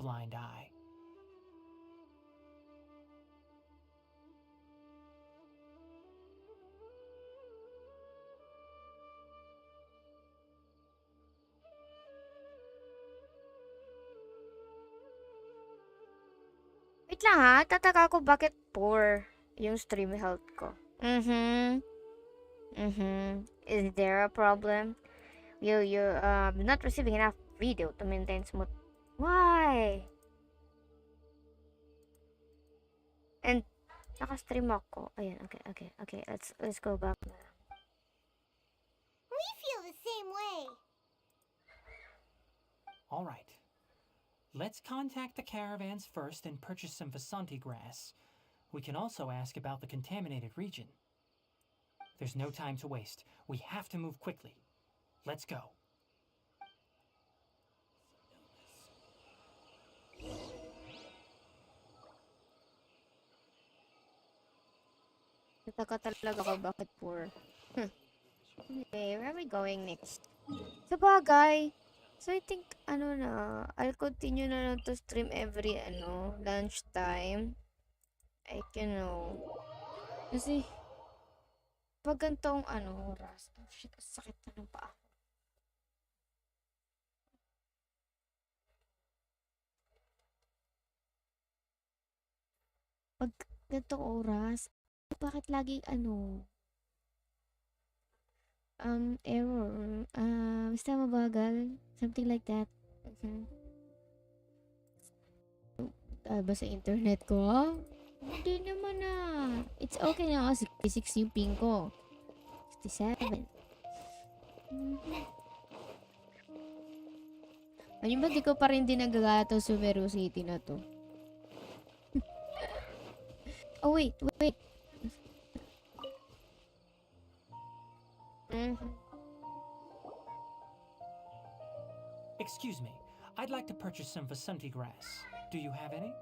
blind eye. Wait lang ha, tataka ko bakit poor yung stream health ko. Is there a problem? You're not receiving enough video to maintain smooth. Why? And naka-stream ako. Ayan, okay. Let's go back. We feel the same way. All right. Let's contact the caravans first and purchase some Vasanti grass. We can also ask about the contaminated region. There's no time to waste. We have to move quickly. Let's go. Nataka talaga ako bakit poor. Okay, where are we going next? Sa bagay. So I think, I'll continue na lang to stream every, lunchtime. Kasi, pag gantong, oras. Oh, shit, sakit na ng paa. Pag gantong oras, bakit lagi, error. Basta mabagal. Something like that. Ba sa internet ko? Hindi naman na. It's okay na. 66 yung ping ko. 67. Ano ba di ko pa rin din nagagala to Sumeru City na to? Oh, wait. Excuse me. I'd like to purchase some Vasanti grass. Do you have any?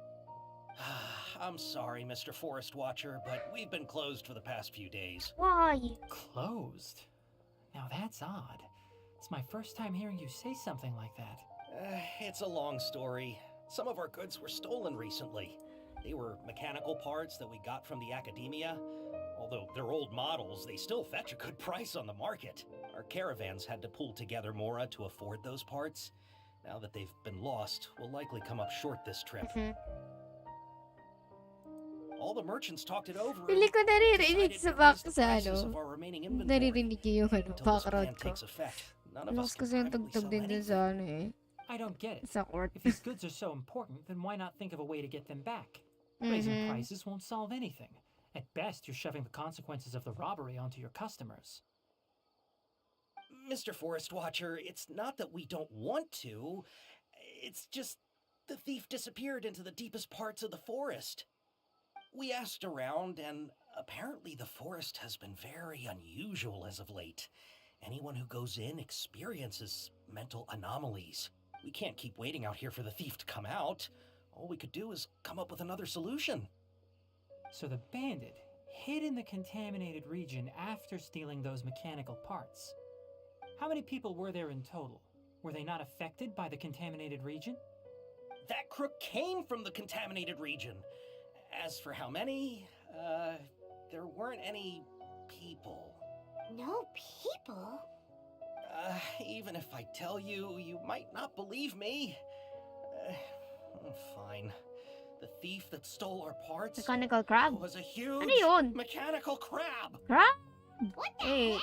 I'm sorry, Mr. Forest Watcher, but we've been closed for the past few days. Why? Closed? Now that's odd. It's my first time hearing you say something like that. It's a long story. Some of our goods were stolen recently. They were mechanical parts that we got from the academia. Although they're old models, they still fetch a good price on the market. Our caravans had to pull together Mora to afford those parts. Now that they've been lost, we'll likely come up short this trip. All the merchants talked it over. Hindi ko naririnig sa back sa Naririnig yung background ko. Lakas kasi yung tugtog din dun sa I don't get it. Sa court. If these goods are so important, then why not think of a way to get them back? Raising prices won't solve anything. At best, you're shoving the consequences of the robbery onto your customers. Mr. Forest Watcher, it's not that we don't want to. It's just the thief disappeared into the deepest parts of the forest. We asked around, and apparently the forest has been very unusual as of late. Anyone who goes in experiences mental anomalies. We can't keep waiting out here for the thief to come out. All we could do is come up with another solution. So the bandit hid in the contaminated region after stealing those mechanical parts. How many people were there in total? Were they not affected by the contaminated region? That crook came from the contaminated region. As for how many, there weren't any people. No people? Even if I tell you, you might not believe me. Fine. The thief that stole our parts Mechanical crab. was a huge mechanical crab. Crab? What the heck?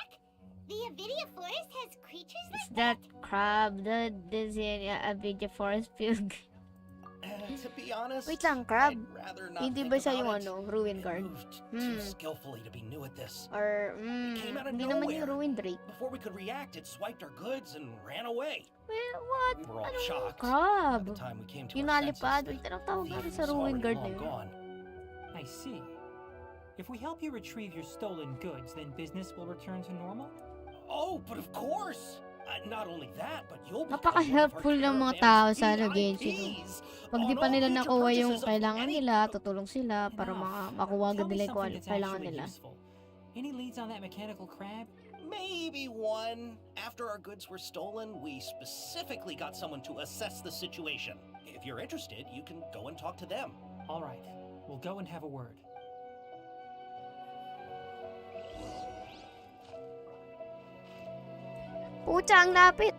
The Avidia Forest has creatures Is like that crab the Avidia Forest Field? To be honest, Wait lang, crab. I'd rather not Hindi think ba siya about yung it. ruin They guard? moved too skillfully to be new at this. Or, Came out of hindi naman yung nowhere. ruin Drake. Before we could react, it swiped our goods and ran away. Well, what? We were all Anong shocked. crab? By the time we came to Yung our senses, nalipad. the Wait, anong tawag thief natin sa was ruin already guard na long yun? gone. I see. If we help you retrieve your stolen goods, then business will return to normal? Oh, but of course! Not only that, but you'll become Napaka-helpful one of ng our mga tao caravan's sa Genshin. VIPs. Pag di On pa all nila future nakuha yung purchases of kailangan any- nila, tutulong sila para makuha agad Tell me nila yung something that's kailangan actually nila. useful. Any leads on that mechanical crab? Maybe one. After our goods were stolen, we specifically got someone to assess the situation. If if you're interested, you can go and talk to them. All right, we'll go and have a word. Pucha, ang lapit.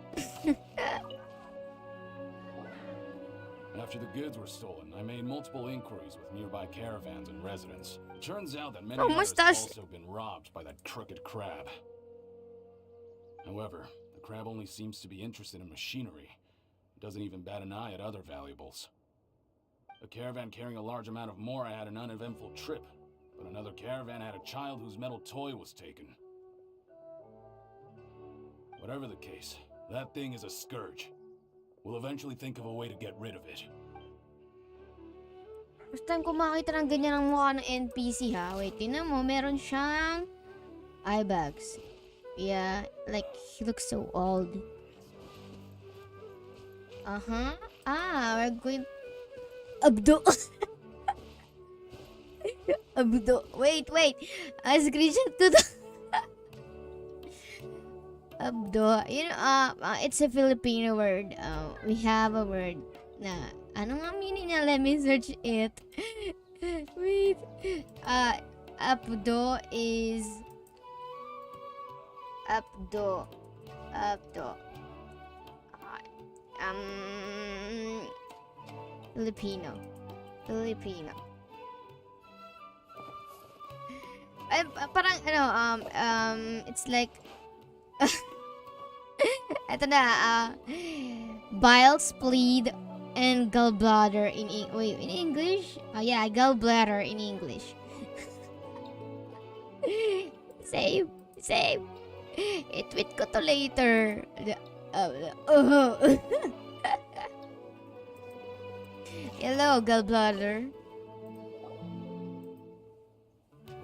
After the goods were stolen, I made multiple inquiries with nearby caravans and residents. It turns out that many Oh, others have mustache. also been robbed by that crooked crab. However, the crab only seems to be interested in machinery. It doesn't even bat an eye at other valuables. A caravan carrying a large amount of Mora had an uneventful trip, but another caravan had a child whose metal toy was taken. Whatever the case, that thing is a scourge. We'll eventually think of a way to get rid of it. First time ko makita ng ganyan ang mukha ng NPC ha. Wait, tinan mo, meron siyang eye bags. Yeah, like, he looks so old. Uh-huh. Ah, we're going... Abdo. Abdo. Wait. Screenshot ko to. Abdo. You know, it's a Filipino word. We have a word na... Ano nga meaning niya? Let me search it. Wait. Abdo is... Abdo. Filipino. Ay, parang it's like ito na, bile, spleen, and gallbladder in English? Yeah, gallbladder in English. Save. I-tweet ko to later. Hello, gallbladder.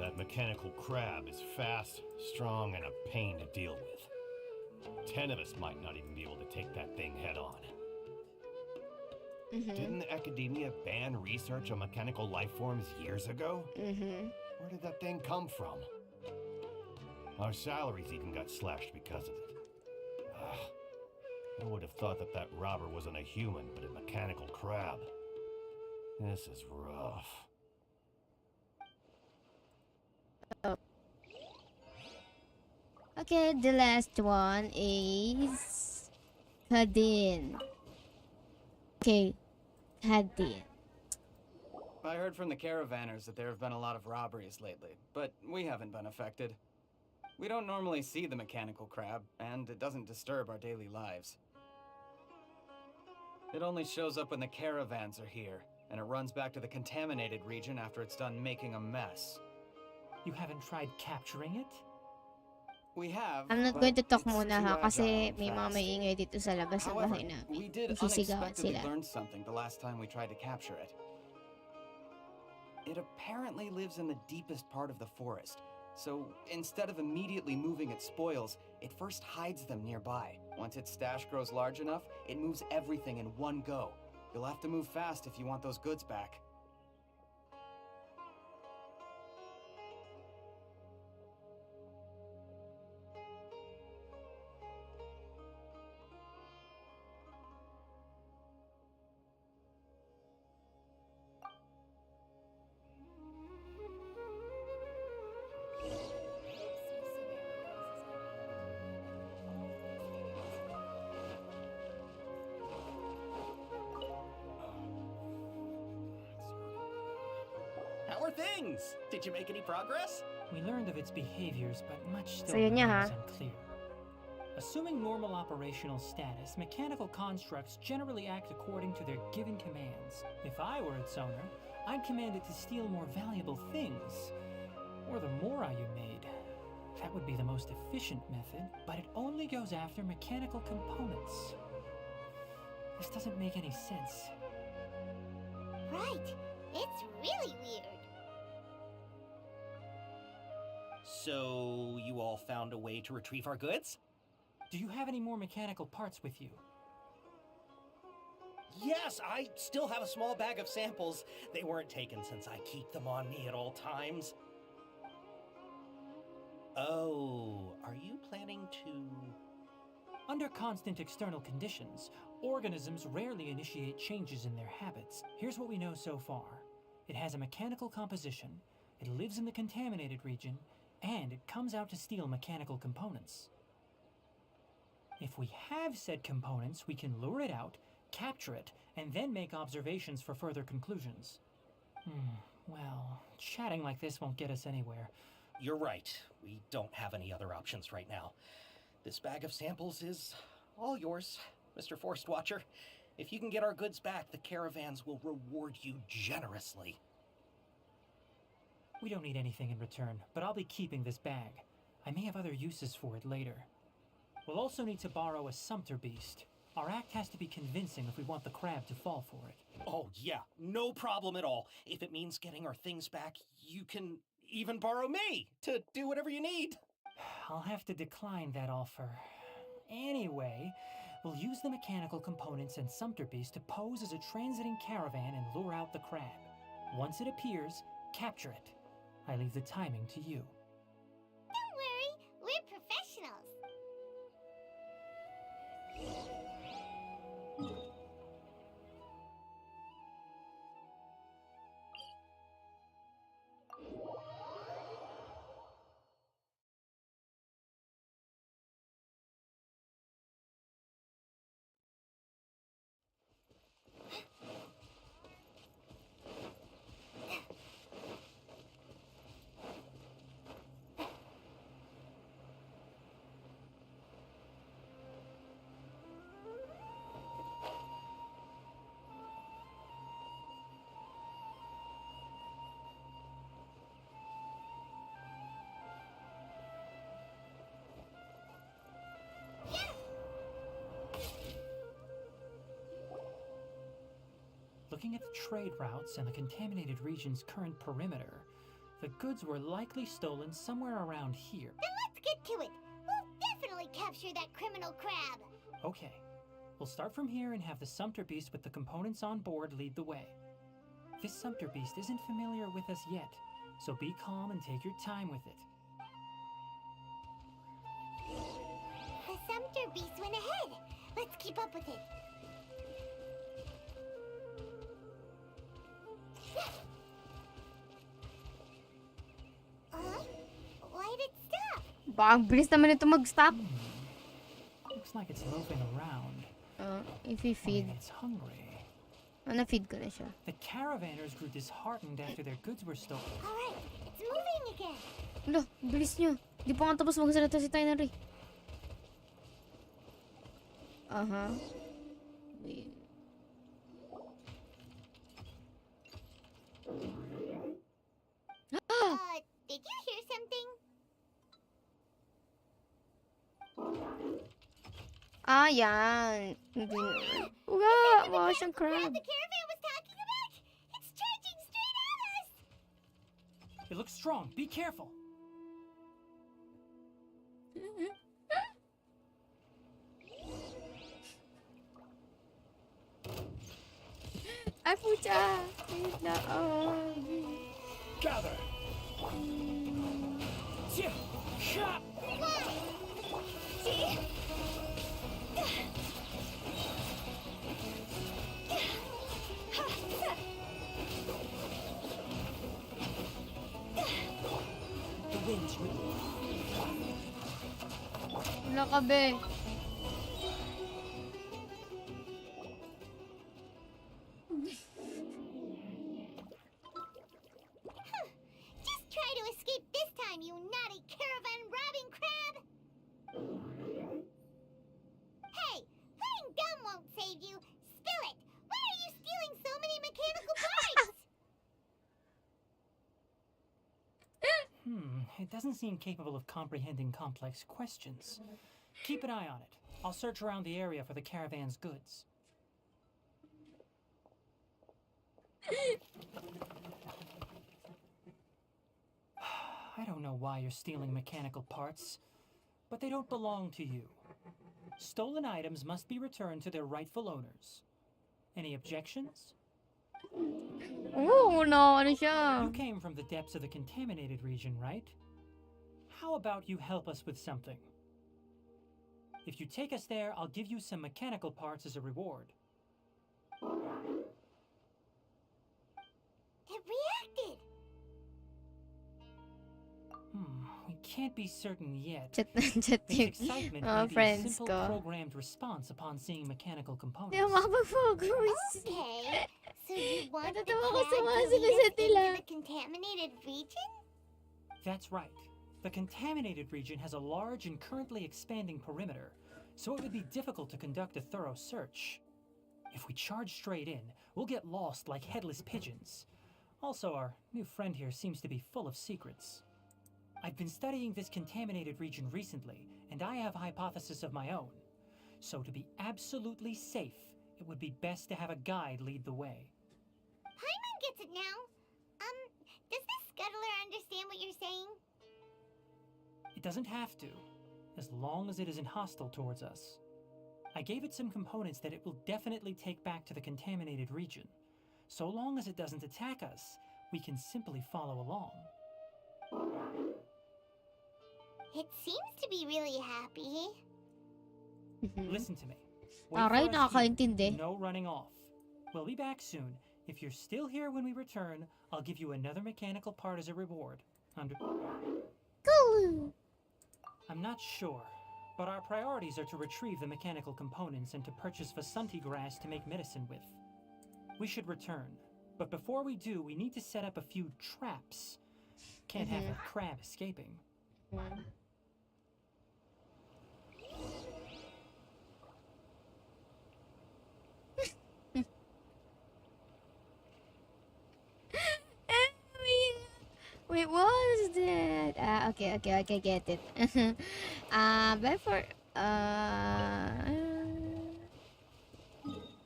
That mechanical crab is fast, strong, and a pain to deal with. 10 of us might not even be able to take that thing head on. Didn't academia ban research on mechanical life forms years ago? Where did that thing come from? Our salaries even got slashed because of it. I would have thought that robber wasn't a human, but a mechanical crab. This is rough. Okay, the last one is Kadin. Okay, Kadin. I heard from the caravanners that there have been a lot of robberies lately, but we haven't been affected. We don't normally see the mechanical crab, and it doesn't disturb our daily lives. It only shows up when the caravans are here, and it runs back to the contaminated region after it's done making a mess. You haven't tried capturing it? We have. I'm not but going to talk it's muna too ha, agile kasi and may mga fast. maingay dito sa labas ng However, bahay namin. we did Nagsisigawan unexpectedly sila. learn something the last time we tried to capture it. It apparently lives in the deepest part of the forest. So instead of immediately moving its spoils, it first hides them nearby. Once its stash grows large enough, it moves everything in one go. You'll have to move fast if you want those goods back. How are things? Did you make any progress? We learned of its behaviors, but much still Sa'yo niya, remains ha? unclear. Assuming normal operational status, mechanical constructs generally act according to their given commands. If I were its owner, I'd command it to steal more valuable things. Or the Mora you made. That would be the most efficient method, but it only goes after mechanical components. This doesn't make any sense. Right. It's really weird. So, you all found a way to retrieve our goods? Do you have any more mechanical parts with you? Yes, I still have a small bag of samples. They weren't taken since I keep them on me at all times. Oh, are you planning to Under constant external conditions, organisms rarely initiate changes in their habits. Here's what we know so far. It has a mechanical composition, it lives in the contaminated region, and it comes out to steal mechanical components. If we have said components, we can lure it out, capture it, and then make observations for further conclusions. Well, chatting like this won't get us anywhere. You're right. We don't have any other options right now. This bag of samples is all yours, Mr. Forest Watcher. If you can get our goods back, the caravans will reward you generously. We don't need anything in return, but I'll be keeping this bag. I may have other uses for it later. We'll also need to borrow a sumpter beast. Our act has to be convincing if we want the crab to fall for it. Oh, yeah, no problem at all. If it means getting our things back, you can even borrow me to do whatever you need. I'll have to decline that offer. Anyway, we'll use the mechanical components and sumpter beast to pose as a transiting caravan and lure out the crab. Once it appears, capture it. I leave the timing to you. Don't worry, we're professionals. Looking at the trade routes and the contaminated region's current perimeter, the goods were likely stolen somewhere around here. Then let's get to it. We'll definitely capture that criminal crab. Okay, we'll start from here and have the sumpter beast with the components on board lead the way. This sumpter beast isn't familiar with us yet, so be calm and take your time with it. The sumpter beast went ahead. Let's keep up with it. Why did it stop? Ang bilis naman ito mag-stop. Looks like it's loafing around. If we feed. Maybe it's hungry. Na-feed ko na siya. The caravanners grew disheartened after their goods were stolen. Alright, it's moving again. Alo, bilis nyo. Di pa nga tapos magsalita si Tighnari. Wait. Did you hear something? Yan. Hindi na. Uga, mukha siyang crab. The caravan was talking about? It's charging straight at us! It looks strong. Be careful. Ay, pucha. Wait na. Gather! Shot! The wind's really Wala ka, be. Just try to escape this time, you naughty caravan robbing crab! Hey, playing dumb won't save you. Spill it! Why are you stealing so many mechanical parts? It doesn't seem capable of comprehending complex questions. Keep an eye on it. I'll search around the area for the caravan's goods. I don't know why you're stealing mechanical parts, but they don't belong to you. Stolen items must be returned to their rightful owners. Any objections? Oo, no, ano siya? You came from the depths of the contaminated region, right? How about you help us with something? If you take us there, I'll give you some mechanical parts as a reward. It reacted. We can't be certain yet. Chat na chat Its yung excitement mga may be a friends simple ko. programmed response upon seeing mechanical components. Hindi ako makapag-focus. Okay. So you want the Natatawa ko sa cat mga to lead sinaset us nila. into the contaminated region? That's right. The contaminated region has a large and currently expanding perimeter, so it would be difficult to conduct a thorough search. If we charge straight in, we'll get lost like headless pigeons. Also, our new friend here seems to be full of secrets. I've been studying this contaminated region recently, and I have a hypothesis of my own. So to be absolutely safe, it would be best to have a guide lead the way. Paimon gets it now. Does this scuttler understand what you're saying? It doesn't have to, as long as it isn't hostile towards us. I gave it some components that it will definitely take back to the contaminated region. So long as it doesn't attack us, we can simply follow along. It seems to be really happy. Listen to me. Wait Aray, for us nakakaintindi. here. No running off. We'll be back soon. If you're still here when we return, I'll give you another mechanical part as a reward. Cool. I'm not sure, but our priorities are to retrieve the mechanical components and to purchase Vasanti grass to make medicine with. We should return, but before we do, we need to set up a few traps. Can't have a crab escaping. Wait, what was that? Okay, get it. But for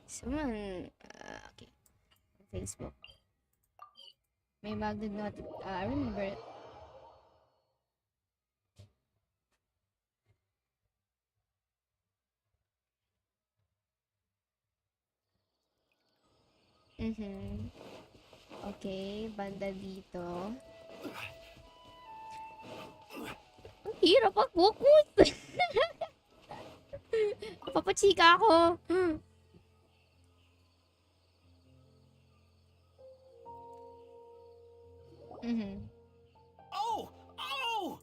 someone, okay, Facebook. May magnet not. I remember it. Okay, banda dito. Ang hirap mag-focus. Papachika ako. Oh! Oh!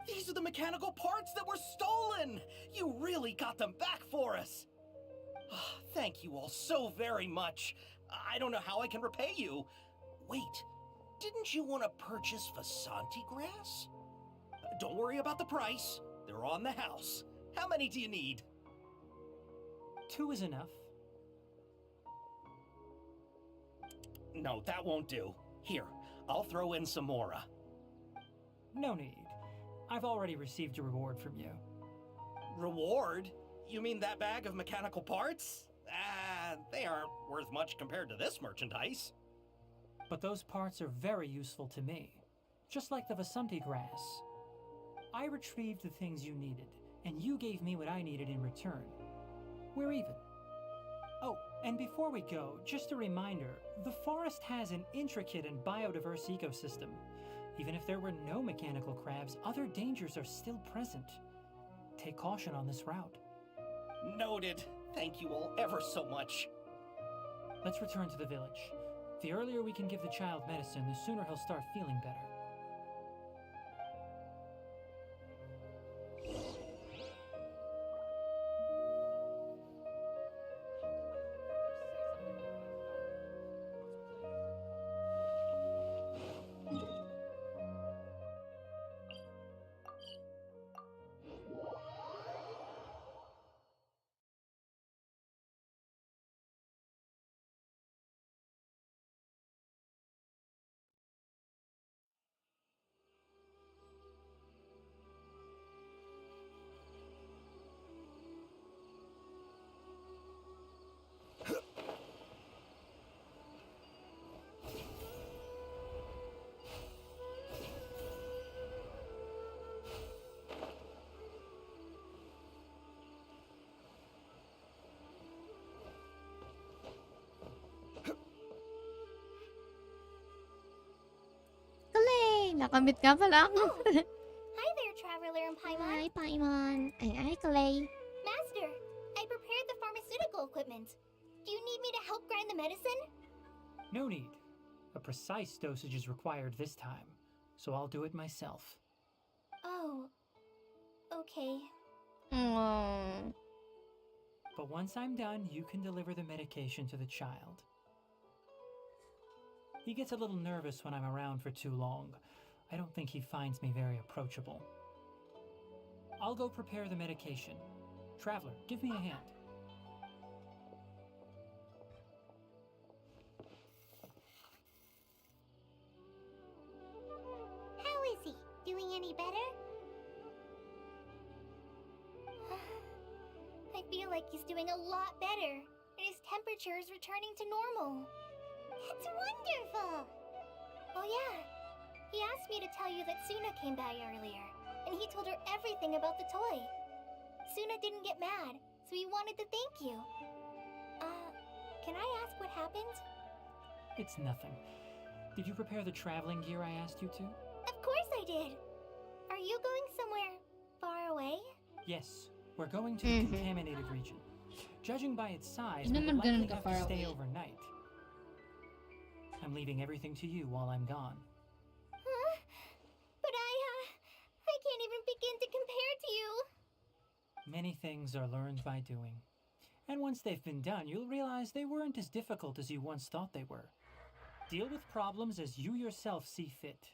These are the mechanical parts that were stolen! You really got them back for us! Thank you all so very much. I don't know how I can repay you. Wait, didn't you want to purchase Vasanti grass? Don't worry about the price. They're on the house. How many do you need? 2 is enough. No, that won't do. Here, I'll throw in some more. No need. I've already received a reward from you. Reward? You mean that bag of mechanical parts? They aren't worth much compared to this merchandise. But those parts are very useful to me. Just like the Vasanti grass. I retrieved the things you needed, and you gave me what I needed in return. We're even. Oh, and before we go, just a reminder, the forest has an intricate and biodiverse ecosystem. Even if there were no mechanical crabs, other dangers are still present. Take caution on this route. Noted. Thank you all ever so much. Let's return to the village. The earlier we can give the child medicine, the sooner he'll start feeling better. Nakamit nga pala ako. Hi there, Traveler and Paimon. Hi, Paimon. Ay, Clay. Max equipment. Do you need me to help grind the medicine? No need. A precise dosage is required this time, so I'll do it myself. Oh. Okay. Aww. But once I'm done, you can deliver the medication to the child. He gets a little nervous when I'm around for too long. I don't think he finds me very approachable. I'll go prepare the medication. Traveler, give me a hand. How is he? Doing any better? I feel like he's doing a lot better, and his temperature is returning to normal. That's wonderful! Oh yeah, he asked me to tell you that Suna came by earlier, and he told her everything about the toy. Suna didn't get mad, so he wanted to thank you. Can I ask what happened? It's nothing. Did you prepare the traveling gear I asked you to? Of course I did! Are you going somewhere far away? Yes, we're going to the contaminated region. Judging by its size, we Naman will ganun likely ka have far to stay away. overnight. I'm leaving everything to you while I'm gone. Huh? But I can't even begin to compare to you. Many things are learned by doing. And once they've been done, you'll realize they weren't as difficult as you once thought they were. Deal with problems as you yourself see fit.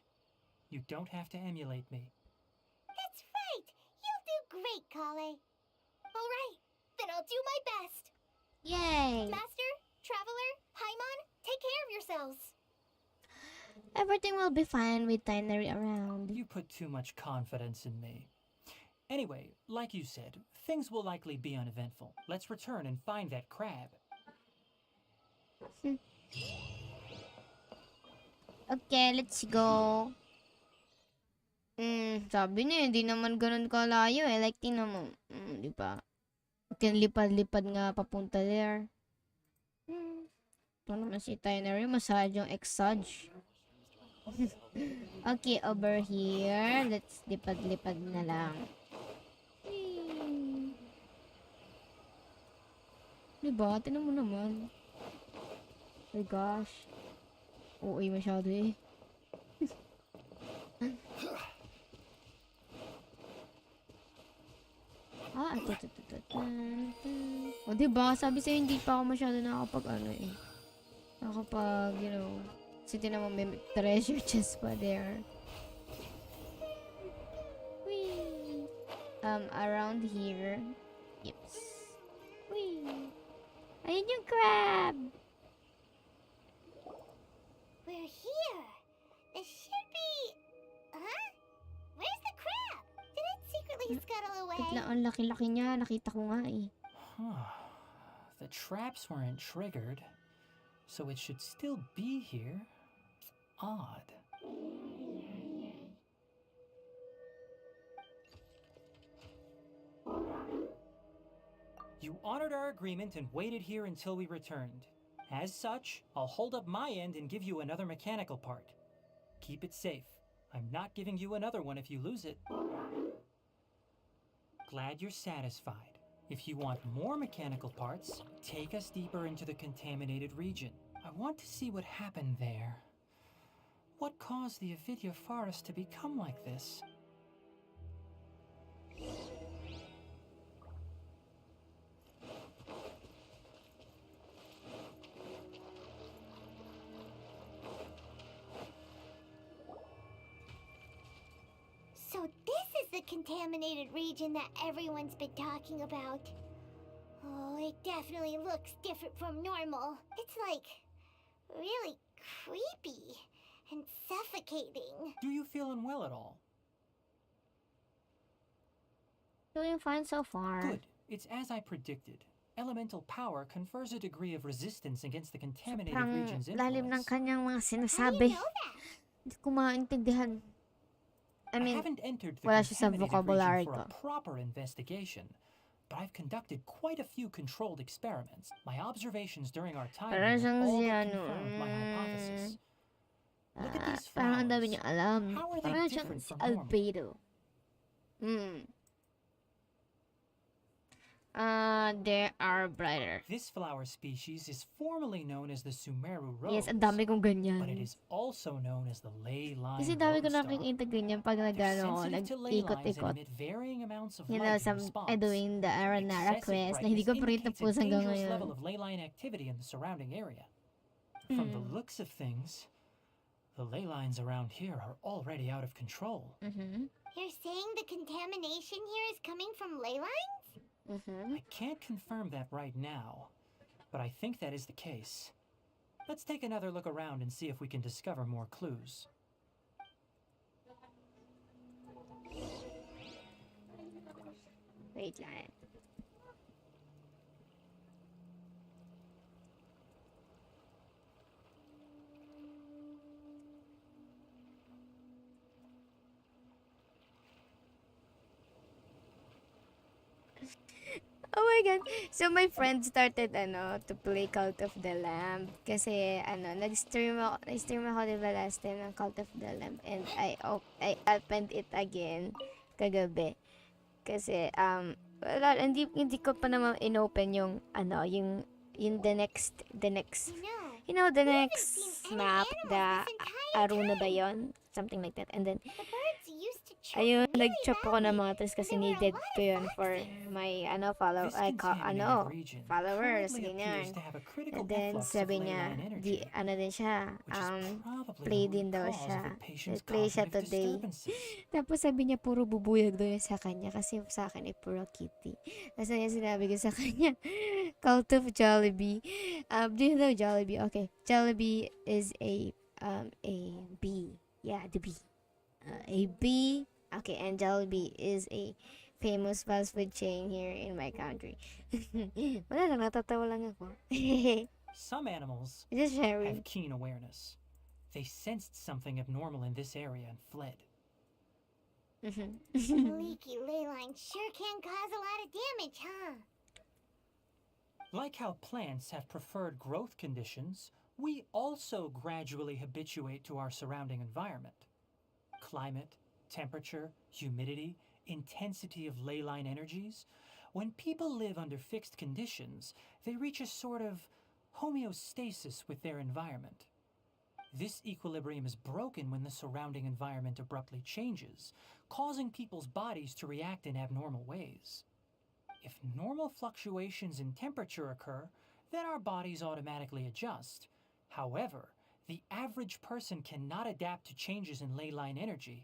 You don't have to emulate me. That's right! You'll do great, Kale. Alright, then I'll do my best. Yay! Master, Traveler, Paimon, take care of yourselves. Everything will be fine with Tighnari around. You put too much confidence in me. Anyway, like you said, things will likely be uneventful. Let's return and find that crab. Okay, let's go. Sabi niya, hindi naman ganun kalayo eh. Like, tingnan mo. Di ba? Can lipad-lipad nga papunta there. Ito naman si Tighnari, masyadong exage. Okay, over here. Let's lipad-lipad na lang. Diba? Tingnan mo naman. Oh my gosh. Oo, masyado eh. ito. O, diba? Sabi sa'yo, hindi pa ako masyado nakakapag nakakapag, kasi tinan mo, may treasure chest pa there. Whee! Around here. Yes. Whee! Ayun yung crab! We're here. This should be... Huh? Where's the crab? Did it secretly scuttle away? Bigla, ang laki-laki niya. Nakita ko nga eh. The traps weren't triggered, so it should still be here. Odd. You honored our agreement and waited here until we returned. As such, I'll hold up my end and give you another mechanical part. Keep it safe. I'm not giving you another one if you lose it. Glad you're satisfied. If you want more mechanical parts, take us deeper into the contaminated region. I want to see what happened there. What caused the Avidya forest to become like this? So this is the contaminated region that everyone's been talking about. Oh, it definitely looks different from normal. It's like really creepy and suffocating. Do you feel unwell at all? Doing fine so far. Good. It's as I predicted. Elemental power confers a degree of resistance against the contaminated Sobrang region's lalim ng influence. kanyang mga How do sinasabi. you know that? Hindi ko maintindihan. I mean, haven't entered the wala siya sa contaminated vocabulary region for ko. a proper investigation, but I've conducted quite a few controlled experiments. My observations during our time Parang here siyang all si but confirmed my hypothesis. Look at these parang ang dami flowers. niya alam. How are they Parang siyang different si from normal? Albedo. They are brighter. This flower species is formally known as the Sumeru rose, Yes, ang dami kong but it ganyan. is also known as the ley line Kasi dami ko lodestar. nakikita ganyan pag They're nag-ano ako, sensitive to ley lines and nag-ikot-ikot. emit varying amounts of You light know, in I'm response. doing the Aranara Excessive quest na hindi brightness ko pa rin indicates tapos a hanggang dangerous ngayon. level of ley line activity in the surrounding area. From the looks of things, the ley lines around here are already out of control. You're saying the contamination here is coming from ley lines? I can't confirm that right now, but I think that is the case. Let's take another look around and see if we can discover more clues. Wait lang. Oh my God. So, my friend started, to play Cult of the Lamb. Kasi, nag-stream ako diba last time ng Cult of the Lamb. And I opened it again kagabi. Kasi, wala, hindi ko pa naman inopen yung, yung the next, You know, the we haven't next seen any map, animals the this entire Aruna ba time. yun? Something like that. And then, The birds used to chirp ayun, really nag-chop ako ng loudly. mga tres kasi There were a needed lot ko of yun for foxes. my, This contaminated region followers, currently ganyan. appears to have a critical And then, efflux of sabi ley niya, line energy, din siya, which is probably play the din root daw cause siya. of the patient's Play siya cognitive today. disturbances. Tapos sabi niya, puro bubuyag daw yun sa kanya kasi sa akin ay puro kitty. Tapos niya sinabi ko sa kanya, Cult of Jollibee. Do you know Jollibee? Okay, Jollibee is a bee. Yeah, the bee. A bee. Okay, and Jollibee is a famous fast food chain here in my country. Wala lang, natatawa lang ako. Some animals Just sharing. have keen awareness. They sensed something abnormal in this area and fled. Leaky ley lines sure can cause a lot of damage, huh? Like how plants have preferred growth conditions, we also gradually habituate to our surrounding environment. Climate, temperature, humidity, intensity of ley line energies. When people live under fixed conditions, they reach a sort of homeostasis with their environment. This equilibrium is broken when the surrounding environment abruptly changes, causing people's bodies to react in abnormal ways. If normal fluctuations in temperature occur, then our bodies automatically adjust. However, the average person cannot adapt to changes in ley line energy,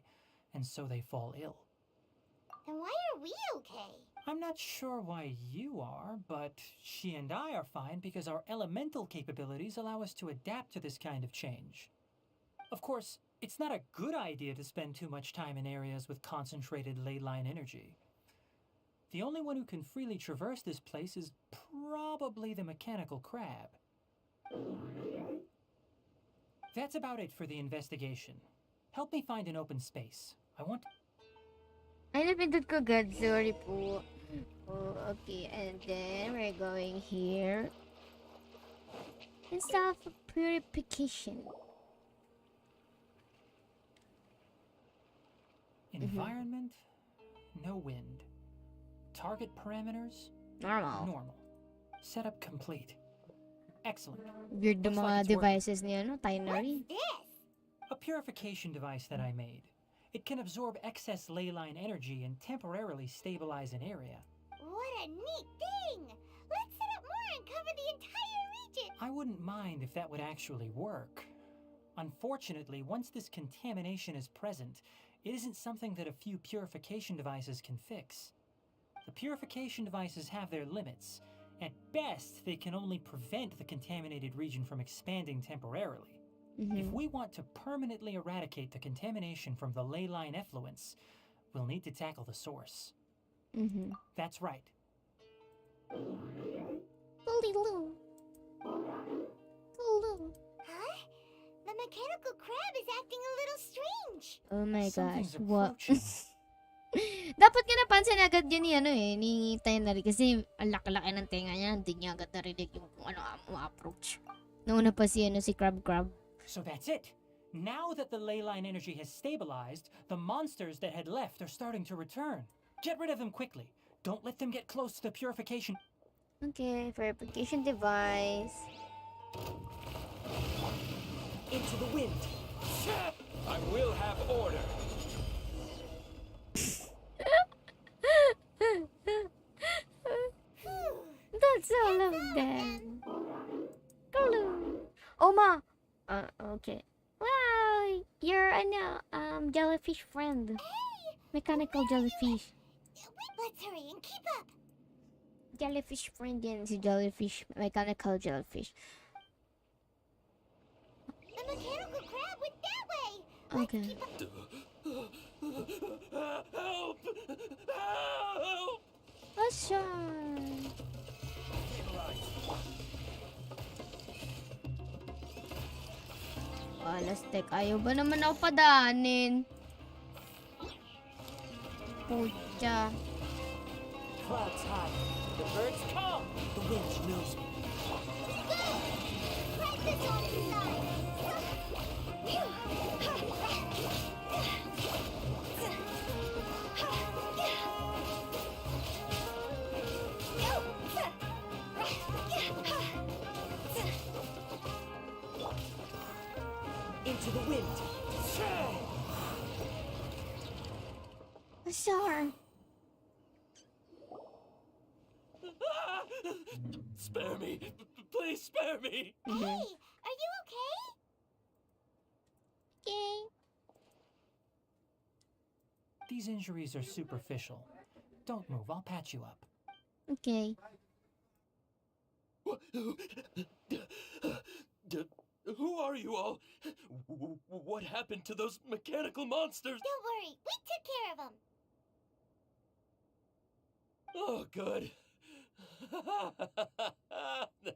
and so they fall ill. Then why are we okay? I'm not sure why you are, but she and I are fine because our elemental capabilities allow us to adapt to this kind of change. Of course, it's not a good idea to spend too much time in areas with concentrated ley line energy. The only one who can freely traverse this place is probably the mechanical crab. That's about it for the investigation. Help me find an open space. I want... Ay, napindot ko agad. Sorry po. Oh, okay. And then, we're going here. And self-purification. Environment, no wind. Target parameters, Normal. normal. Setup complete. Excellent. Weird the Looks like mga it's working. devices niya, no? Tighnari. What's this? A purification device that I made. It can absorb excess ley line energy and temporarily stabilize an area. What a neat thing! Let's set up more and cover the entire region! I wouldn't mind if that would actually work. Unfortunately, once this contamination is present, it isn't something that a few purification devices can fix. The purification devices have their limits. At best, they can only prevent the contaminated region from expanding temporarily. If we want to permanently eradicate the contamination from the ley line effluents, we'll need to tackle the source. That's right. Huh? The mechanical crab is acting a little strange. Oh my gosh. Something's What? approaching. Dapat nga napansin agad yun ni Tighnari kasi ang laki-laki ng tenga niya. Hindi niya agad narinig yung kung ano ang approach. Nauna pa si Crab. So that's it. Now that the ley line energy has stabilized, the monsters that had left are starting to return. Get rid of them quickly. Don't let them get close to the purification. Okay, verification device. Into the wind. I will have order. That's all of them. Hello. Oh ma. Okay. Wow, you're a jellyfish friend. Mechanical jellyfish. Let's hurry and keep up. Jellyfish friend yan si jellyfish. Mechanical jellyfish. The mechanical crab went that way. Okay. Help! Help! Asyan. Lastek, ayaw ba naman ako padaanin? Pucha. Clouds high. The birds come. The wind knows me. Right this on his side. Into the wind. Asar. Spare me. Please spare me. Hey, are you okay? Okay. These injuries are superficial. Don't move, I'll patch you up. Okay. Who are you all? What happened to those mechanical monsters? Don't worry, we took care of them. Oh, good.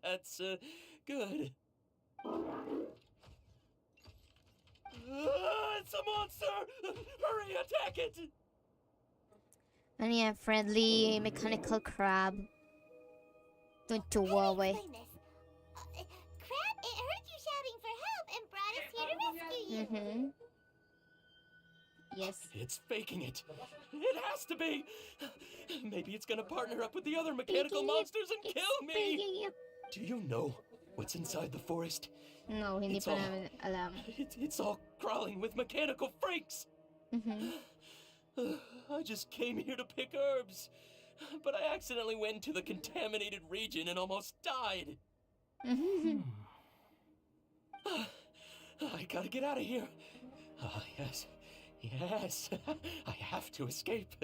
That's good. It's a monster! Hurry, attack it! Ano yan? Friendly mechanical crab. Don't you worry. Explain this. Crab, it heard you shouting for help and brought us here to rescue you. Mm-hmm. Yes. It's faking it. It has to be. Maybe it's gonna partner up with the other mechanical Faking it. monsters and It's kill me. faking it. Do you know what's inside the forest? No, hindi It's pa all- namin alam. It's all crawling with mechanical freaks. Mm-hmm. I just came here to pick herbs, but I accidentally went into the contaminated region and almost died. Mm-hmm. I gotta get out of here. Yes. Yes. I have to escape.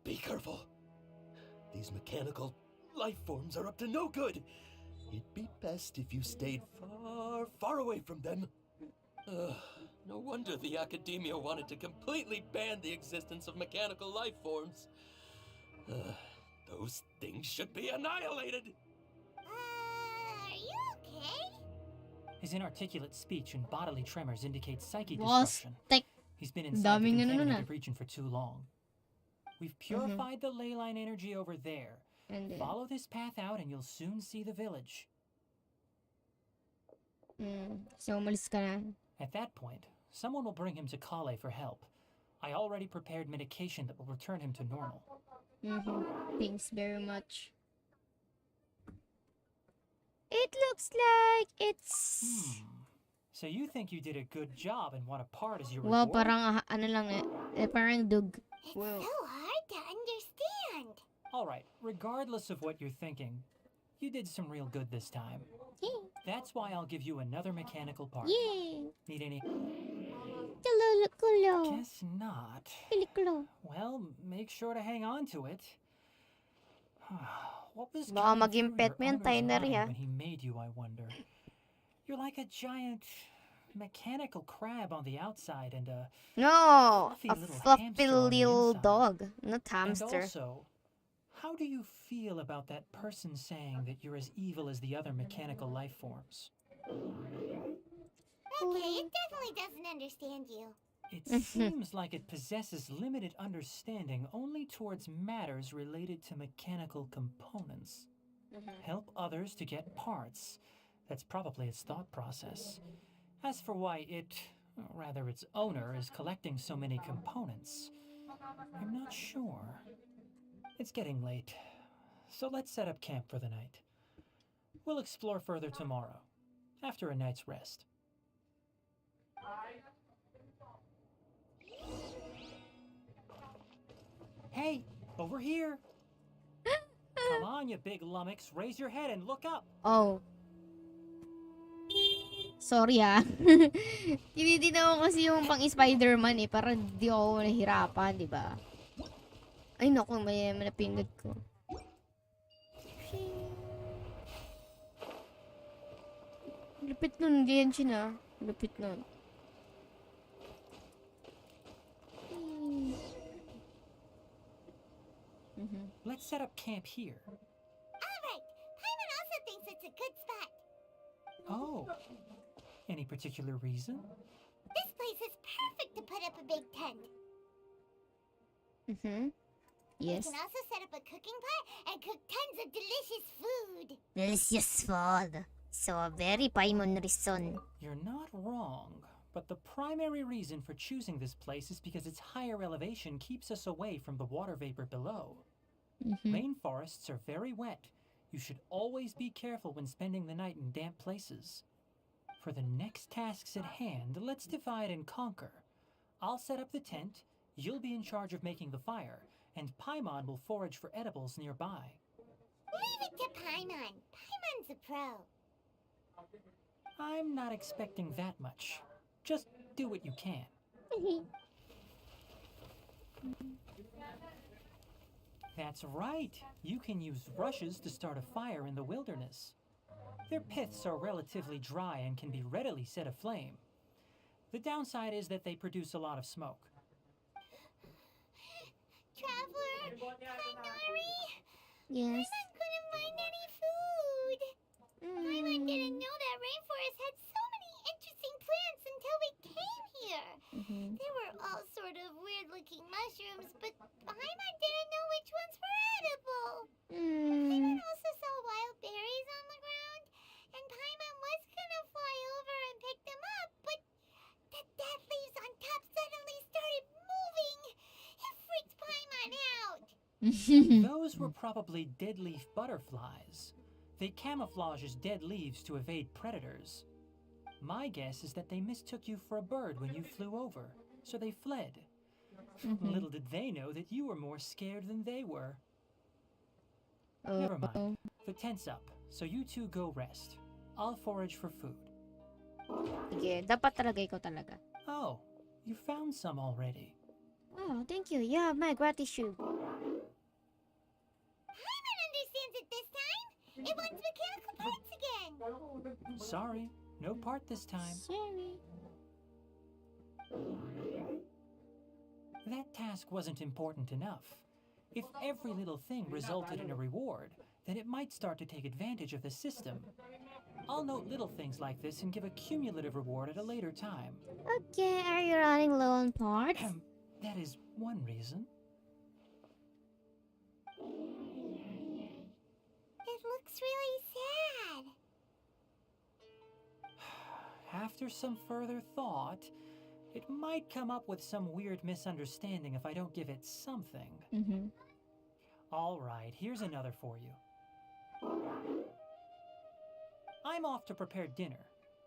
Be careful. These mechanical life forms are up to no good. It'd be best if you stayed far, far away from them. No wonder the academia wanted to completely ban the existence of mechanical life forms. Those things should be annihilated. Are you okay? His inarticulate speech and bodily tremors indicate psyche Boss, disruption. tek. He's been inside the Daming ano nun contaminated region for too long. We've purified the ley line energy over there. And then, Follow this path out and you'll soon see the village. so umalis ka na. At that point, someone will bring him to Kale for help. I already prepared medication that will return him to normal. Thanks very much. It looks like it's... So you think you did a good job and want a part as your Wow, reward? parang ano lang parang dug. It's Wow. so hard to understand. All right, regardless of what you're thinking, you did some real good this time. Yay! That's why I'll give you another mechanical part. Yay! Need any? Kulo. Guess not. Kulo. Well, make sure to hang on to it. What was Baka going maging through pet your mo yan, owner's Tighnari, mind ha? when he made you, I wonder. You're like a giant mechanical crab on the outside and a No! fluffy A little fluffy hamster on the little inside. dog. Not And hamster. also, how do you feel about that person saying that you're as evil as the other mechanical life forms? Okay, it definitely doesn't understand you. It seems like it possesses limited understanding only towards matters related to mechanical components. Help others to get parts. That's probably its thought process. As for why it, or rather its owner, is collecting so many components, I'm not sure. It's getting late, so let's set up camp for the night. We'll explore further tomorrow, after a night's rest. Hey, over here! Come on, you big lummox, raise your head and look up! Oh. Sorry ah. Tinitingnan ko kasi yung pang Spider-Man eh. Para di ako nahihirapan, di ba? Ay, naku, may napindot ko. Lupit nun, Genshin ah. Lupit nun. Let's set up camp here. Alright, Paimon also thinks it's a good spot. Oh. Any particular reason? This place is perfect to put up a big tent. Yes. We can also set up a cooking pot and cook tons of delicious food. Delicious food. So a very Paimon reason. You're not wrong, but the primary reason for choosing this place is because its higher elevation keeps us away from the water vapor below. Rainforests are very wet. You should always be careful when spending the night in damp places. For the next tasks at hand, let's divide and conquer. I'll set up the tent, you'll be in charge of making the fire, and Paimon will forage for edibles nearby. Leave it to Paimon. Paimon's a pro. I'm not expecting that much. Just do what you can. That's right. You can use rushes to start a fire in the wilderness. Their piths are relatively dry and can be readily set aflame. The downside is that they produce a lot of smoke. Traveler, Tighnari, Yes. Paimon couldn't find any food. Paimon didn't know that rainforest had so many interesting plants until we came here. They were all sort of weird-looking mushrooms, but Paimon didn't know which ones were edible. Paimon also saw wild berries on the ground, and Paimon was gonna fly over and pick them up, but the dead leaves on top suddenly started moving. It freaked Paimon out. Those were probably dead leaf butterflies. They camouflage as dead leaves to evade predators. My guess is that they mistook you for a bird when you flew over, so they fled. Little did they know that you were more scared than they were. Never mind. The tent's up, so you two go rest. I'll forage for food. Sige, dapat talaga ikaw talaga. Oh, you found some already. Oh, thank you. Yeah, my gratitude. Paimon understands it this time. It wants mechanical parts again. Sorry, no part this time. Sorry. That task wasn't important enough. If every little thing resulted in a reward, then it might start to take advantage of the system. I'll note little things like this and give a cumulative reward at a later time. Okay, are you running low on parts? That is one reason. It looks really sad. After some further thought, it might come up with some weird misunderstanding if I don't give it something. All right, here's another for you. I'm off to prepare dinner.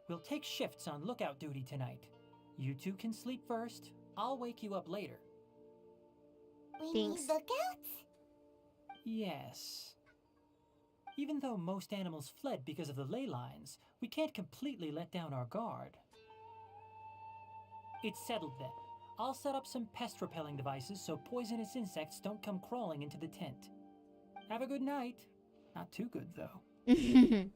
We'll take shifts on lookout duty tonight. You two can sleep first. I'll wake you up later. We Thanks. need lookouts? Yes. Even though most animals fled because of the ley lines, we can't completely let down our guard. It's settled then. I'll set up some pest-repelling devices so poisonous insects don't come crawling into the tent. Have a good night. Not too good, though. Sige.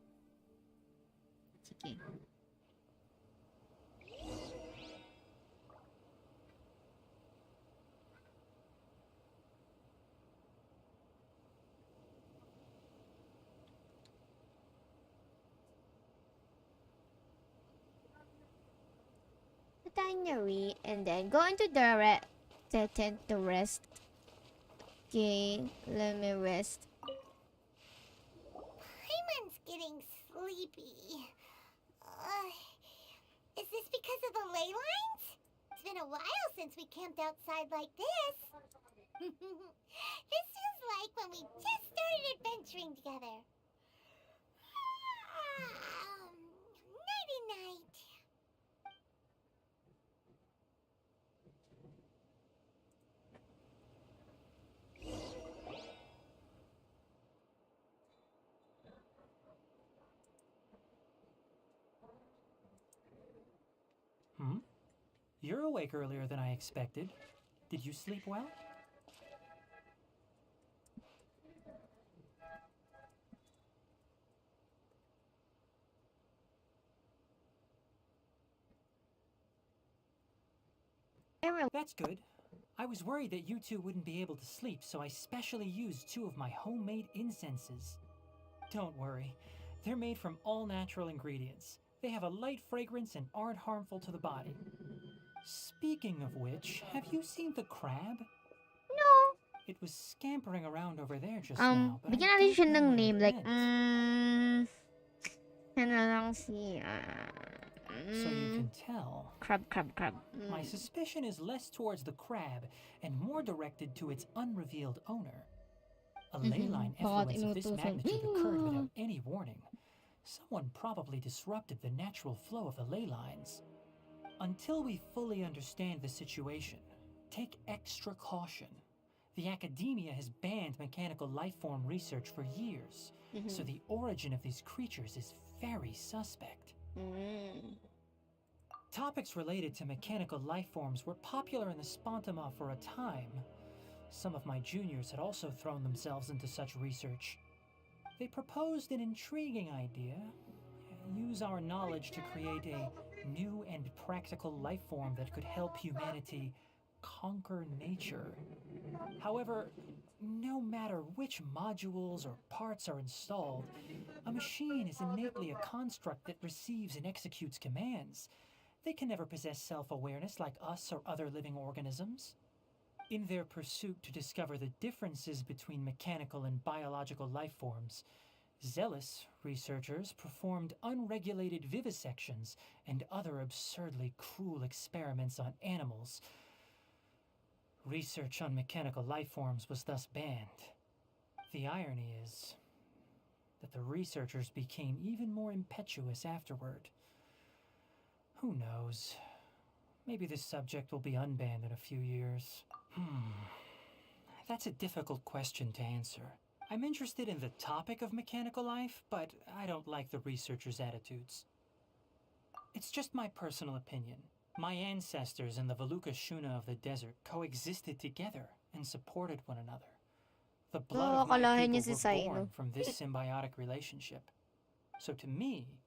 Tighnari, and then go into the tent to rest. Okay, let me rest. Paimon's getting sleepy. Is this because of the ley lines? It's been a while since we camped outside like this. This is like when we just started adventuring together. Nighty-night. You're awake earlier than I expected. Did you sleep well? That's good. I was worried that you two wouldn't be able to sleep, so I specially used 2 of my homemade incenses. Don't worry. They're made from all natural ingredients. They have a light fragrance and aren't harmful to the body. Speaking of which, have you seen the crab? No. It was scampering around over there just now, but Bigyan I natin siya don't know ng what name. it Like, meant. ano lang si, So you can tell. Crab. My suspicion is less towards the crab and more directed to its unrevealed owner. A ley line effluence of this magnitude occurred without any warning. Someone probably disrupted the natural flow of the ley lines. Until we fully understand the situation, take extra caution. The academia has banned mechanical lifeform research for years, so the origin of these creatures is very suspect. Topics related to mechanical lifeforms were popular in the Spontama for a time. Some of my juniors had also thrown themselves into such research. They proposed an intriguing idea. Use our knowledge to create a new and practical lifeform that could help humanity conquer nature. However, no matter which modules or parts are installed, a machine is innately a construct that receives and executes commands. They can never possess self-awareness like us or other living organisms. In their pursuit to discover the differences between mechanical and biological lifeforms, zealous researchers performed unregulated vivisections and other absurdly cruel experiments on animals. Research on mechanical lifeforms was thus banned. The irony is that the researchers became even more impetuous afterward. Who knows? Maybe this subject will be unbanned in a few years. That's a difficult question to answer. I'm interested in the topic of mechanical life, but I don't like the researchers' attitudes. It's just my personal opinion. My ancestors and the Valuka Shuna of the desert coexisted together and supported one another. The blood of my akalahin people niya si were Saion. born from this symbiotic relationship. So to me,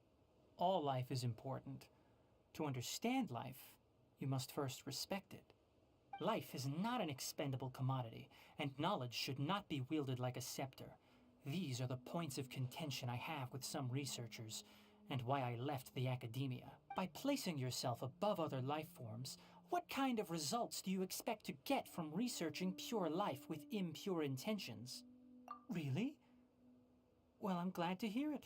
all life is important. To understand life, you must first respect it. Life is not an expendable commodity, and knowledge should not be wielded like a scepter. These are the points of contention I have with some researchers, and why I left the academia. By placing yourself above other life forms, what kind of results do you expect to get from researching pure life with impure intentions? Really? Well, I'm glad to hear it.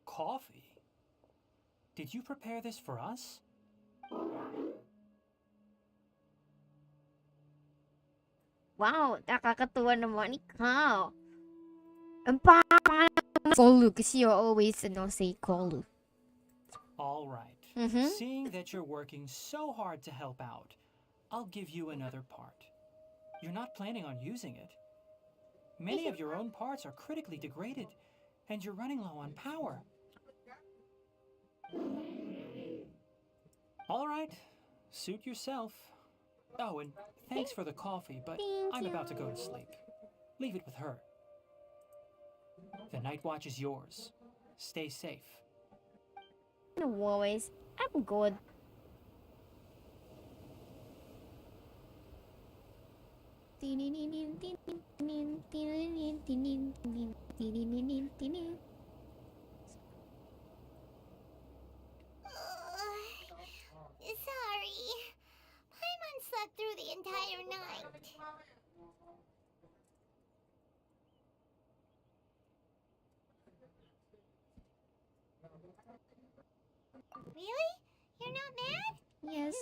Coffee? Did you prepare this for us? Wow, nakakatuwa naman ikaw. Ang pangalan mo Kolu kasi you always say Kolu. All right. Seeing that you're working so hard to help out, I'll give you another part. You're not planning on using it. Many of your own parts are critically degraded, and you're running low on power. All right, suit yourself. Oh, and thanks for the coffee, but I'm about to go to sleep. Leave it with her. The night watch is yours. Stay safe. No worries, I'm good. Sorry. Paimon slept through the entire night. Really? You're not mad? Yes.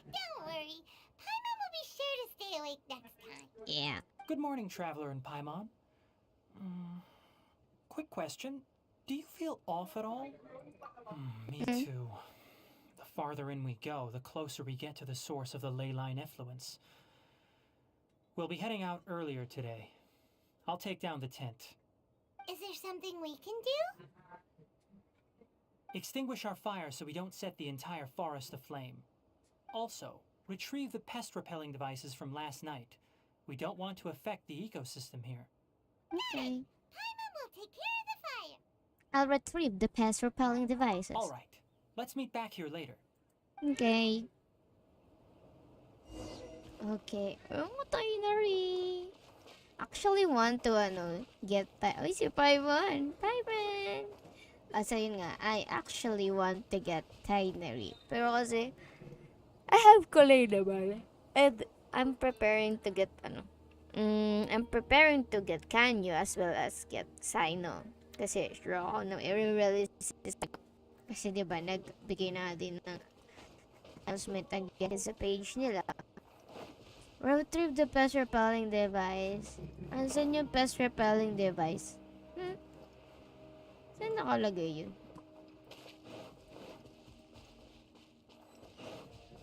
Don't worry. Paimon will be sure to stay awake next time. Yeah. Good morning, Traveler and Paimon. Quick question. Do you feel off at all? Me too. The farther in we go, the closer we get to the source of the ley line effluence. We'll be heading out earlier today. I'll take down the tent. Is there something we can do? Extinguish our fire so we don't set the entire forest aflame. Also, retrieve the pest-repelling devices from last night. We don't want to affect the ecosystem here. Okay. Paimon will take care of the fire. I'll retrieve the pest repelling devices. All right. Let's meet back here later. Okay. Okay. Oh, Tighnari. Actually want to get Uy, si Paimon. Paimon. So yun nga, I actually want to get Tighnari. Pero kasi, I have Kulay naman. And I'm preparing to get I'm preparing to get Kanyo as well as get Saion. Kasi sure ako na i-release kasi diba nagbigay na din ng announcement again sa page nila. Retrieve the pest repelling device. Saan yung pest repelling device? Saan nakalagay yun?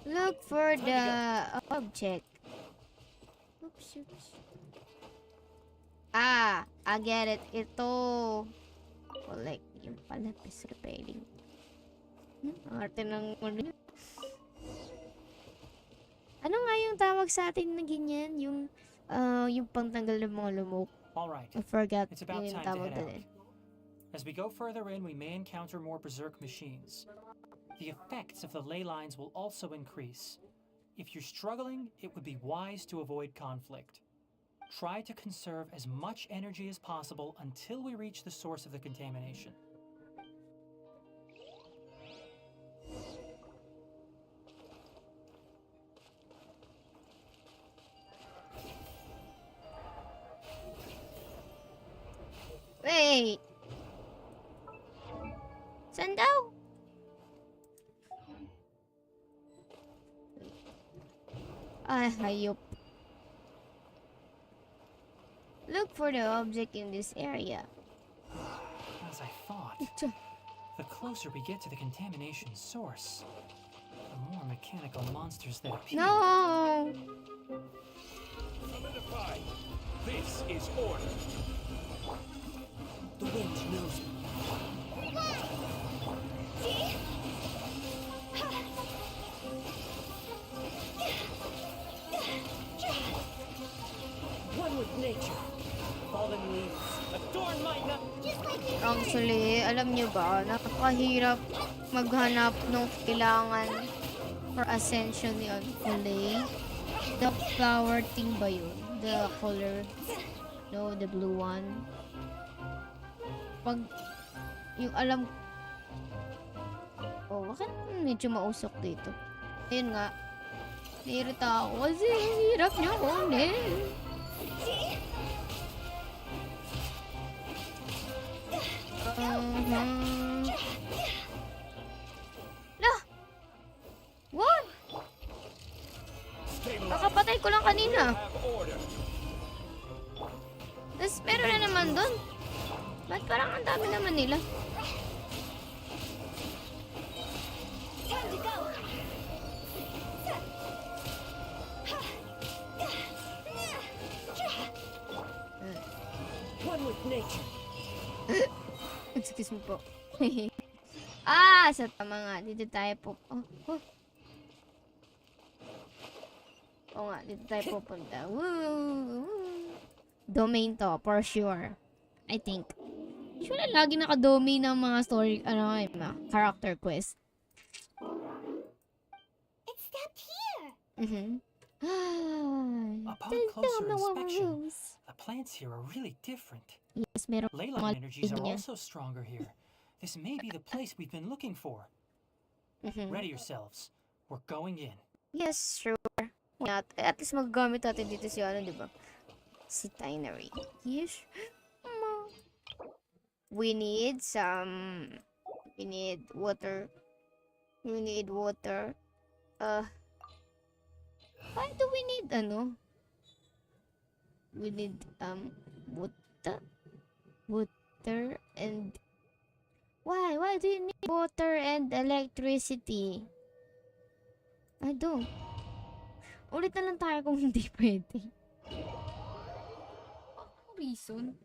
Look for the object. Oops. I get it. Ito. Collect yung pala pest repelling. Arte ng ano nga yung tawag sa atin na ganyan? Yung pangtanggal ng mga lumok. All right. I forgot It's about yung time to tawag head doon. out. As we go further in, we may encounter more berserk machines. The effects of the ley lines will also increase. If you're struggling, it would be wise to avoid conflict. Try to conserve as much energy as possible until we reach the source of the contamination. Wait! Saan daw? Ay, hayop. Look for the object in this area. As I thought, the closer we get to the contamination source, the more mechanical monsters that appear. No! Solidify. This is order. The wind knows me. One with nature. Fallen leaves adorn my night. Actually, alam nyo ba, napakahirap maghanap ng kailangan for ascension ni Kulay. The flower thing ba yun? The color? No, the blue one. Pag, yung alam... Oh, bakit medyo mausok dito? Ayun nga. Nairita ako kasi ang hirap niya kunin. Lah! What? Kakapatay ko lang kanina. Tapos meron na naman dun. Ba't parang ang dami naman nila? One with nature. Excuse me po. Sa tama nga. Dito tayo po. Oo nga, dito tayo pupunta. Woo! Domain to, for sure. I think. Sure na lagi naka-domain ng mga story, character quest. It stopped here. Upon closer inspection, the plants here are really different. Yes, meron Ley mga line energies are niya. also stronger here. This may be the place we've been looking for. Ready yourselves. We're going in. Yes, sure. At least magagamit natin dito si di ba? Si Tighnari. Yes. We need some We need water. We need water. Why do we need We need water. Water and why? Why do you need water and electricity? I don't. Ulit na lang tayo kung hindi pwede. Anong reason?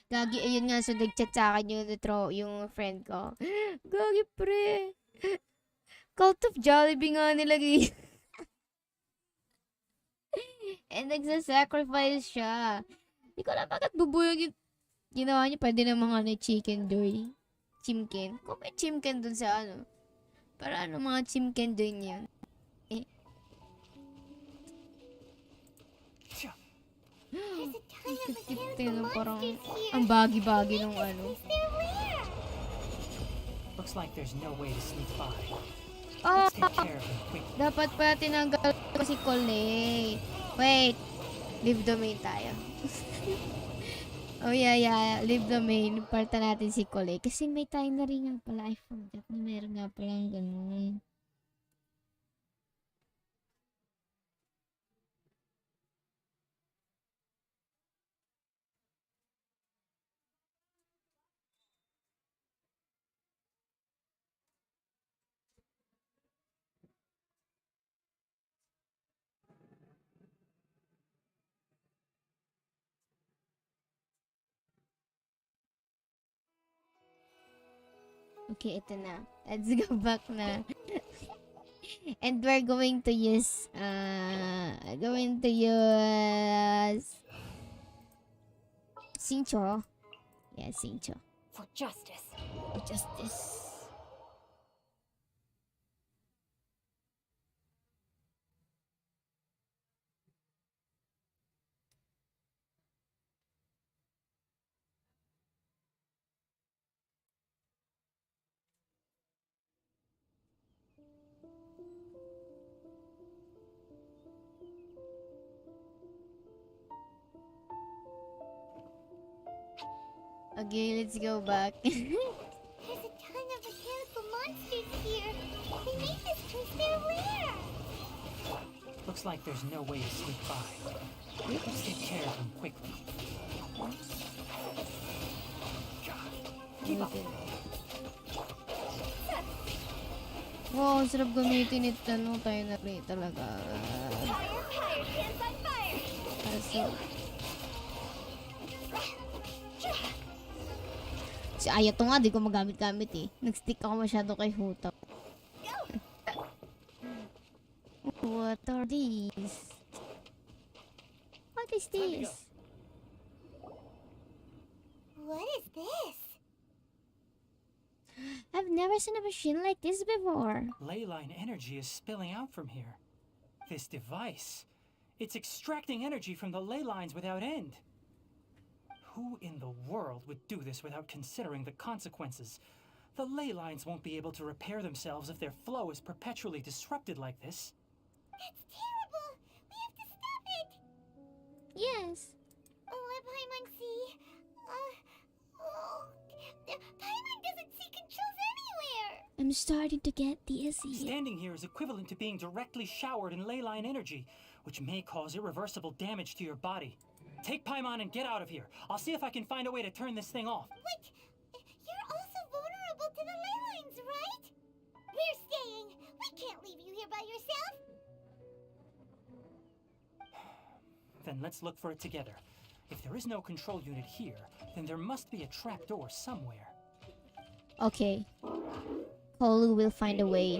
Gagi, ayun nga, so nag-chat sa akin yung friend ko. Gagi, pre. Cult of Jollibee nga nilagay. And nagsasacrifice siya. Hindi ko alam bakit bubuyog yung ginawa niya. Pwede namang chicken doy. Chimken. Kung may chimken dun sa para mga chimken dun yan. There's a ton of mechanical Parang monsters here. ang bagi-bagi nung They're rare. Looks like there's no way to sneak by. Oh, Let's take care of them quickly. dapat pala tinanggal ko si Cole. Wait. Leave domain tayo. Oh yeah. Leave domain. Parta natin si Cole. Kasi may Tighnari nga pala. I forgot na meron nga palang ganun. Okay, ito na. Let's go back na. And we're going to use Sincho. Yeah, Sincho. For justice. Justice. Okay, let's go back. There's a ton of mechanical monsters here. They make this place their lair. Looks like there's no way to sneak by. Let's take care of them quickly. Keep up. Wow, sarap gamitin ito. Tighnari talaga. Fire, hands on fire. Kaso, si Ayato nga, di ko magamit-gamit eh. Nag-stick ako masyado kay Hutap. What are these? What is this? What is this? I've never seen a machine like this before. Ley line energy is spilling out from here. This device, it's extracting energy from the ley lines without end. Who in the world would do this without considering the consequences? The ley lines won't be able to repair themselves if their flow is perpetually disrupted like this. That's terrible. We have to stop it. Yes. Paimon see. Paimon doesn't see controls anywhere. I'm starting to get dizzy. Standing here is equivalent to being directly showered in ley line energy, which may cause irreversible damage to your body. Take Paimon and get out of here. I'll see if I can find a way to turn this thing off. Wait, you're also vulnerable to the ley lines, right? We're staying. We can't leave you here by yourself. Then let's look for it together. If there is no control unit here, then there must be a trapdoor somewhere. Okay. Cole will find a way.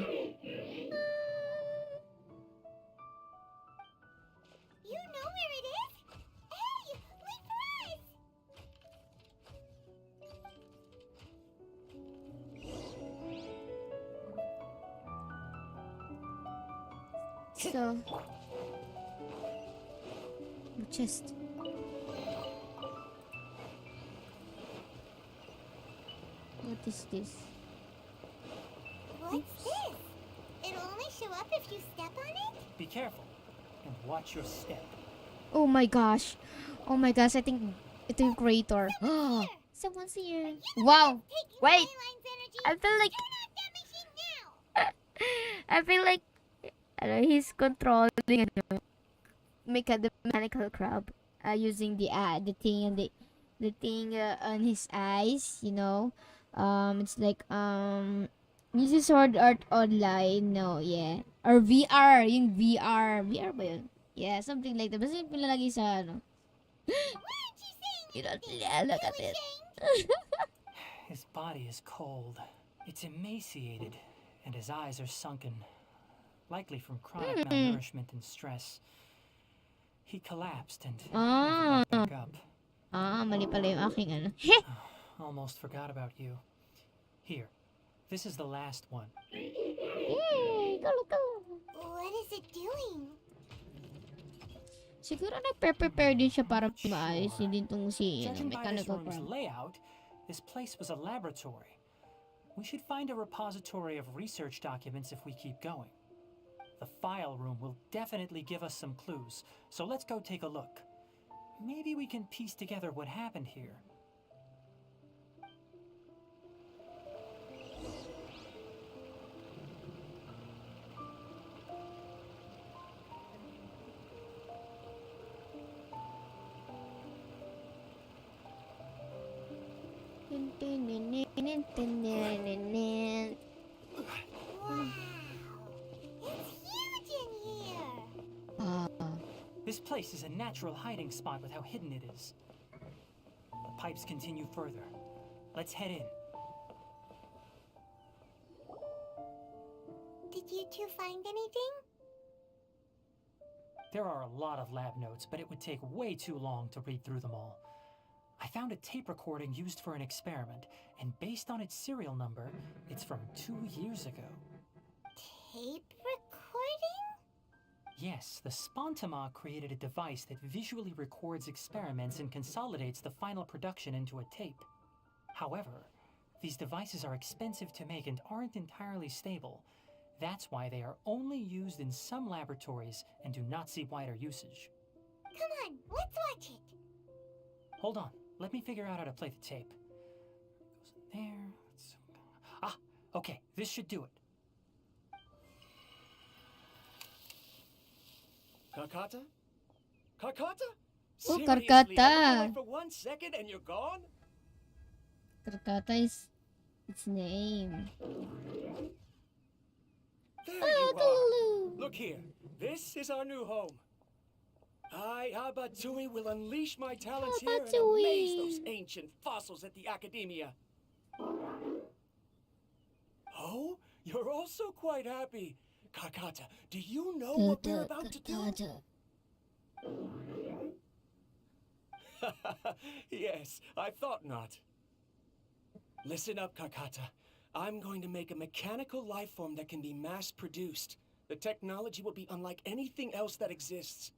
You know where it is? Hey, wait for us! So, chest. What is this? What What's this? It'll only show up if you step on it? Be careful and watch your step. Oh my gosh. Oh my gosh, I think ito yung creator. Someone's here. Wow. Taking Wait. Leyline's energy. I feel like Turn off that machine now! I feel like he's controlling the mechanical crab using the thing and the thing on his eyes, you know. It's like this is Sword Art Online, no, yeah. Or VR, yung VR ba yun? Yeah, something like that. Basta yung pinalagay sa ano. Why aren't you saying You don't anything? look at You it. ashamed? His body is cold. It's emaciated, and his eyes are sunken, likely from chronic malnourishment and stress. He collapsed and never got back up. Mali pala yung aking ano. Almost forgot about you. Here, this is the last one. Yay! Go. What is it doing? Siguro nagpe-prepare din siya para maayos din tong si Judging by this mechanical room's crab. layout, this place was a laboratory. We should find a repository of research documents if we keep going. The file room will definitely give us some clues, so let's go take a look. Maybe we can piece together what happened here. Wow. It's huge in here. This place is a natural hiding spot with how hidden it is. The pipes continue further. Let's head in. Did you two find anything? There are a lot of lab notes, but it would take way too long to read through them all. I found a tape recording used for an experiment, and based on its serial number, it's from 2 years ago. Tape recording? Yes, the Spontama created a device that visually records experiments and consolidates the final production into a tape. However, these devices are expensive to make and aren't entirely stable. That's why they are only used in some laboratories and do not see wider usage. Come on, let's watch it. Hold on, let me figure out how to play the tape. Goes in there. Okay, this should do it. Karkata? Karkata? Oh, Seriously, Karkata. I'm away for 1 second and you're gone? Karkata is its name. There you are. Look here. This is our new home. I, Abatui, will unleash my talents here and amaze those ancient fossils at the Academia. Oh, you're also quite happy. Karkata, do you know what we're about to do? Yes, I thought not. Listen up, Karkata. I'm going to make a mechanical life form that can be mass-produced. The technology will be unlike anything else that exists.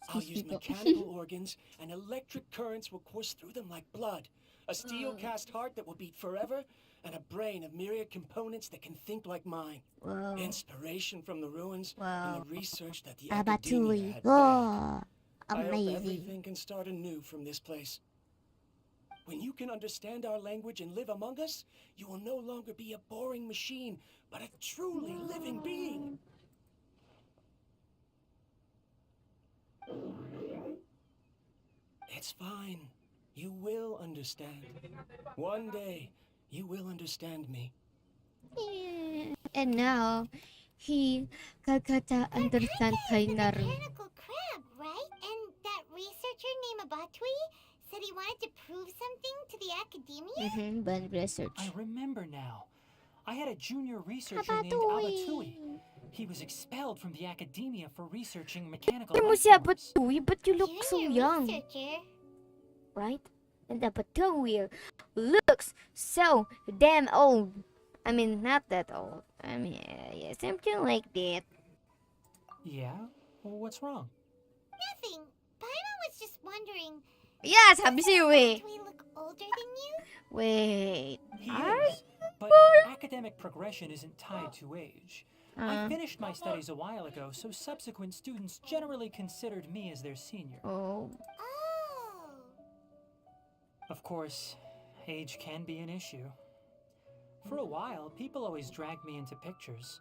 I'll use mechanical organs, and electric currents will course through them like blood. A steel-cast heart that will beat forever, and a brain of myriad components that can think like mine. Wow. Inspiration from the ruins Wow. and the research that the Academia Abatui. had back. Oh, I hope amazing. everything can start anew from this place. When you can understand our language and live among us, you will no longer be a boring machine, but a truly living being. It's fine. You will understand. One day, you will understand me. Yeah. And now, Karkata understand Tighnari. Mechanical crab, right? And that researcher named Abatui said he wanted to prove something to the Academia? Band research. I remember now. I had a junior researcher named Abatui. Abatui. He was expelled from the Academia for researching mechanical Pero mo life si forms. Abatui, but you look so Junior young, researcher? right? And Abatui looks so damn old. I mean, not that old. I mean, yeah, something like that. Yeah? Well, what's wrong? Nothing. Paimon was just wondering, Yeah, sabi sa'yo eh. do we look older than you? Wait. He Are is. But academic progression isn't tied to age. I finished my studies a while ago, so subsequent students generally considered me as their senior. Oh. Oh. Of course, age can be an issue. For a while, people always dragged me into pictures.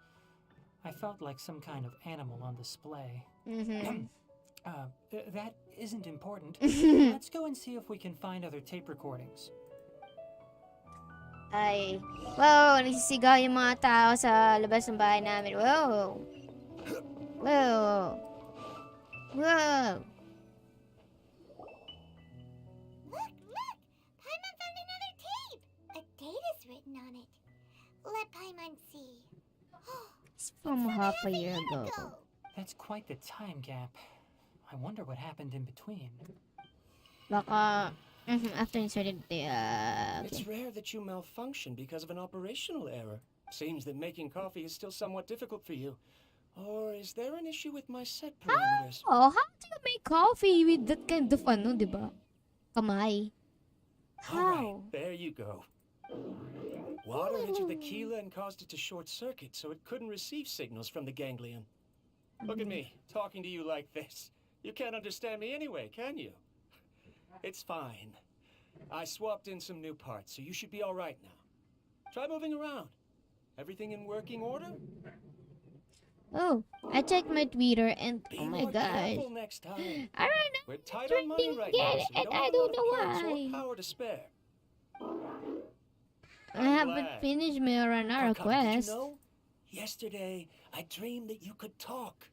I felt like some kind of animal on display. That isn't important. Let's go and see if we can find other tape recordings. Ay. Wow, nagsisigaw yung mga tao sa labas ng bahay namin. Wow. Wow. Wow. Look, look! Paimon found another tape! A date is written on it. Let Paimon see. It's from half a year ago. That's quite the time gap. I wonder what happened in between. Baka, after inserted the, It's rare that you malfunction because of an operational error. Seems that making coffee is still somewhat difficult for you. Or is there an issue with my set parameters? Oh, how do you make coffee with that kind of diba? Kamay. All How? right, there you go. Water hit the Keela and caused it to short circuit, so it couldn't receive signals from the ganglion. Look at me, talking to you like this. You can't understand me anyway, can you? It's fine. I swapped in some new parts, so you should be all right now. Try moving around. Everything in working order? Oh, I checked my Twitter and Be oh my more gosh. careful next time. I don't know. We're tight on money right now, so we and don't I have a don't lot know of parts why. or power to spare. I haven't glad. finished my Ranara Kakak, quest. Did you know? Yesterday, I dreamed that you could talk.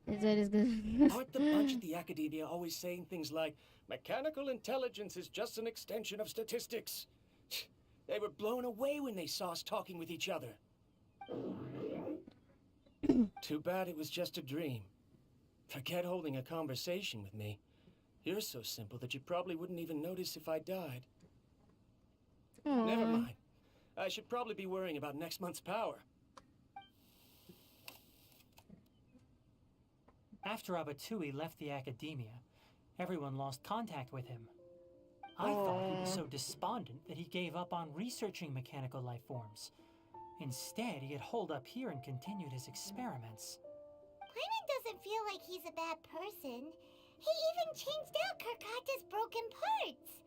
That is good. Aren't the bunch at the academia always saying things like, mechanical intelligence is just an extension of statistics? They were blown away when they saw us talking with each other. Too bad it was just a dream. Forget holding a conversation with me. You're so simple that you probably wouldn't even notice if I died. Never Aw. mind. I should probably be worrying about next month's power. After Abatui left the academia, everyone lost contact with him. I thought he was so despondent that he gave up on researching mechanical life forms. Instead, he had holed up here and continued his experiments. Paimon doesn't feel like he's a bad person. He even changed out Karkata's broken parts.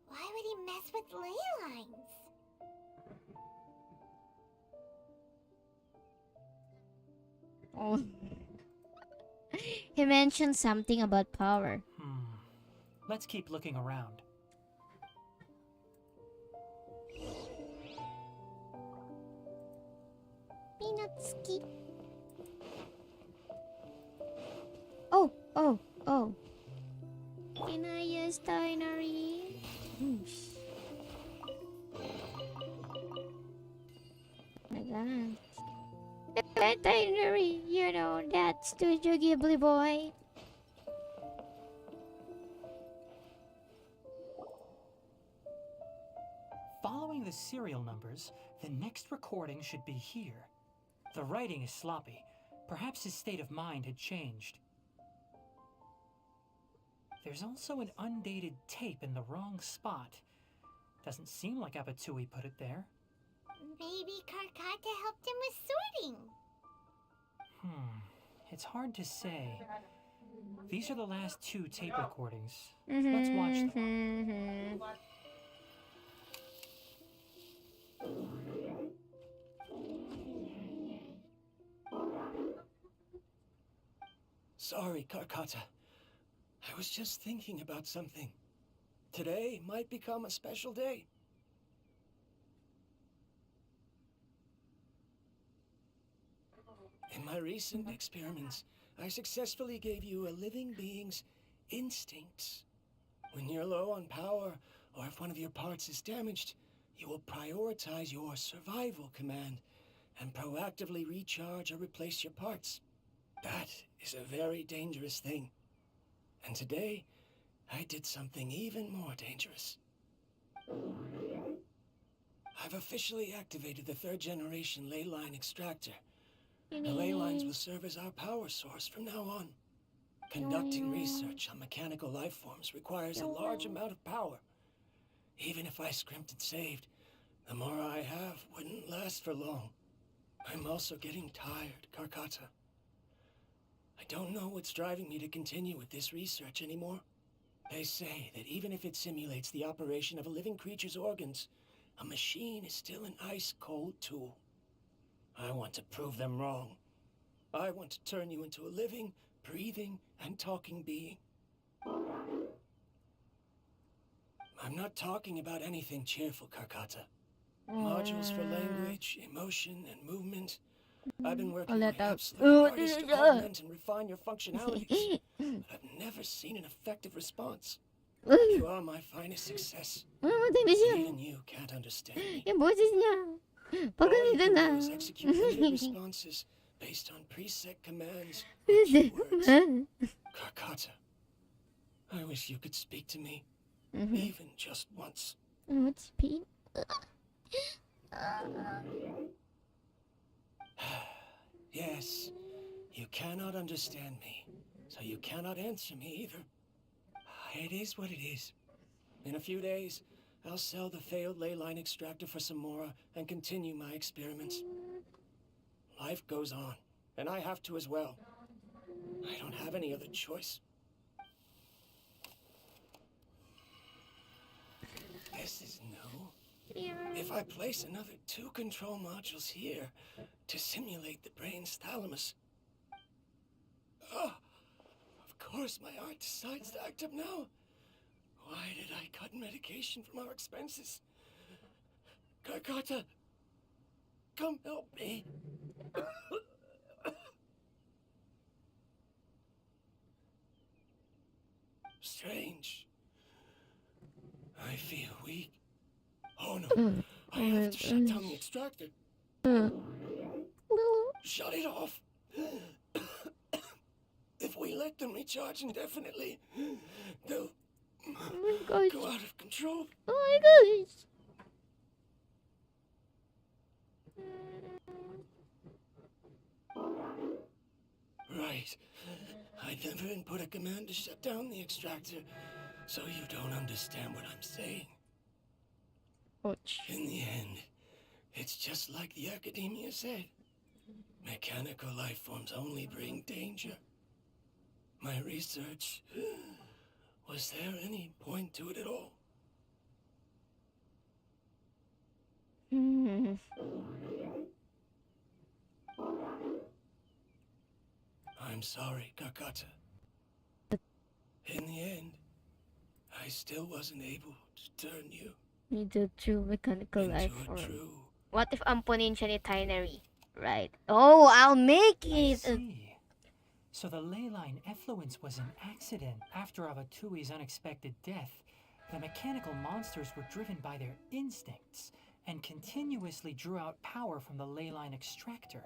Why would he mess with ley lines? Oh. He mentioned something about power. Let's keep looking around. Peanutski. Oh, oh, oh. Can I use Tighnari? My God. Tighnari, you know, that Studio Ghibli boy. Following the serial numbers, the next recording should be here. The writing is sloppy. Perhaps his state of mind had changed. There's also an undated tape in the wrong spot. Doesn't seem like Abatui put it there. Maybe Karkata helped him with sorting. It's hard to say. These are the last two tape recordings. Let's watch them. Sorry, Karkata. I was just thinking about something. Today might become a special day. In my recent experiments, I successfully gave you a living being's instincts. When you're low on power, or if one of your parts is damaged, you will prioritize your survival command and proactively recharge or replace your parts. That is a very dangerous thing. And today, I did something even more dangerous. I've officially activated the third generation ley line extractor. The ley lines will serve as our power source from now on. Conducting research on mechanical life forms requires a large amount of power. Even if I scrimped and saved, the more I have wouldn't last for long. I'm also getting tired, Karkata. I don't know what's driving me to continue with this research anymore. They say that even if it simulates the operation of a living creature's organs, a machine is still an ice-cold tool. I want to prove them wrong. I want to turn you into a living, breathing, and talking being. I'm not talking about anything cheerful, Karkata. Modules for language, emotion, and movement. I've been working my absolute hardest to augment and refine your functionalities, but I've never seen an effective response. You are my finest success. Mamatay na siya. Even you can't understand me. Yung boses niya. Pag All you ganito can na. do is execute limited responses based on preset commands or keywords. Karkata, I wish you could speak to me, even just once. What's pain? Yes, you cannot understand me, so you cannot answer me either. It is what it is. In a few days, I'll sell the failed ley line extractor for some more and continue my experiments. Life goes on, and I have to as well. I don't have any other choice. This is new. If I place another 2 control modules here to simulate the brain's thalamus. Of course my heart decides to act up now. Why did I cut medication from our expenses? Karkata, come help me. Strange. I feel weak. Oh no, I have to shut down the extractor. Shut it off. If we let them recharge indefinitely, they'll Oh my gosh. go out of control. Oh my gosh. Right. I never input a command to shut down the extractor, so you don't understand what I'm saying. Ouch. In the end, it's just like the academia said. Mechanical life forms only bring danger. My research, was there any point to it at all? I'm sorry, Karkata. In the end, I still wasn't able to turn you Into a true mechanical into life a form. true... What if ampunin siya ni Tighnari? Right. Oh, I'll make I it. see. So the ley line effluence was an accident. After Abatui's unexpected death, the mechanical monsters were driven by their instincts and continuously drew out power from the ley line extractor.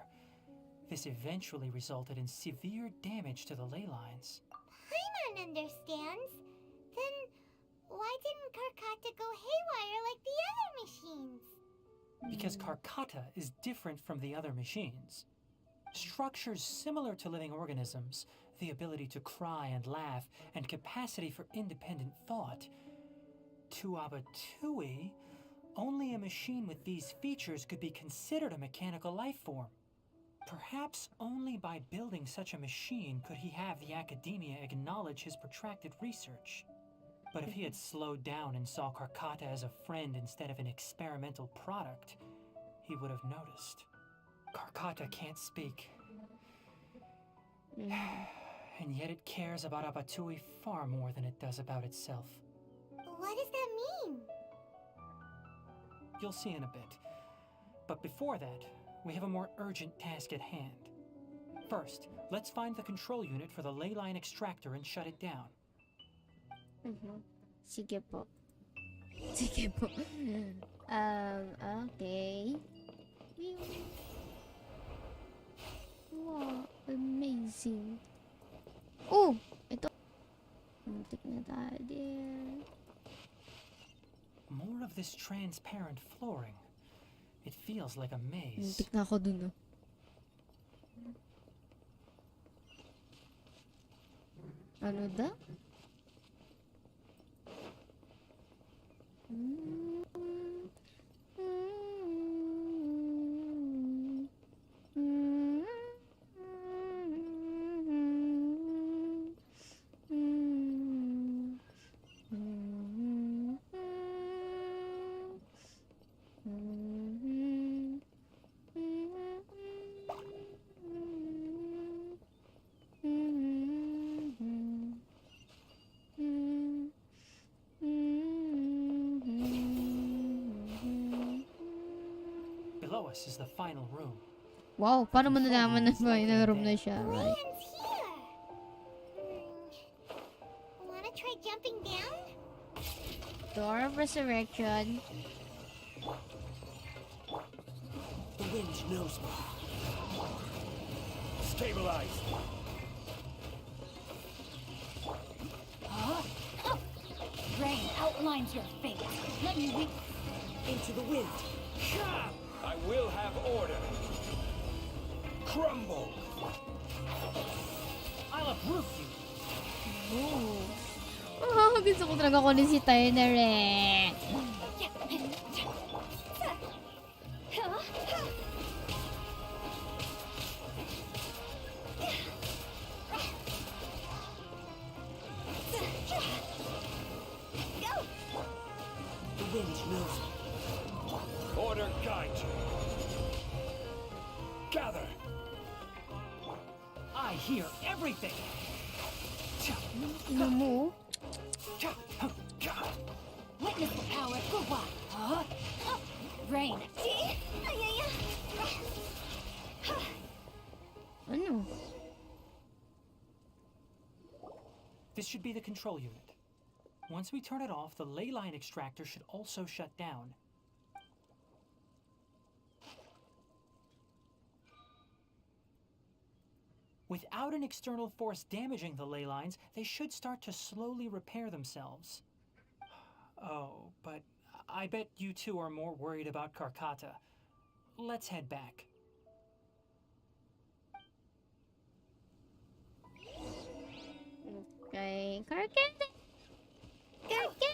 This eventually resulted in severe damage to the ley lines. Paimon understands. Then why didn't Karkata go haywire like the other machines? Because Karkata is different from the other machines. Structures similar to living organisms, the ability to cry and laugh, and capacity for independent thought. To Abatui, only a machine with these features could be considered a mechanical life form. Perhaps only by building such a machine could he have the academia acknowledge his protracted research. But if he had slowed down and saw Karkata as a friend instead of an experimental product, he would have noticed. Karkata can't speak. And yet it cares about Abatui far more than it does about itself. What does that mean? You'll see in a bit. But before that, we have a more urgent task at hand. First, let's find the control unit for the ley line extractor and shut it down. Sige po. Sige po. Okay. Wow, amazing. Oh, ito. Muntik na tayo there. More of this transparent flooring. It feels like a maze. Muntik na ako dun, Ano da? below us is the final room. Wow, paano mo nalaman na final room na siya? Right. Lands here. Wanna try jumping down? Door of Resurrection. The wind knows me. Stabilize. Rain outlines your fate. Let me weep. Into the wind. I will have order. Crumble. I'll uproot you. Oh, gusto ko talaga kunin si Tighnari. The wind knows me. Order guide you. Gather. I hear everything. Ano mo? Witness the power. Goodbye. Rain. Ano? This should be the control unit. Once we turn it off, the ley line extractor should also shut down. Without an external force damaging the ley lines, they should start to slowly repair themselves. Oh, but I bet you two are more worried about Karkata. Let's head back. Okay, Karkata. Karkata.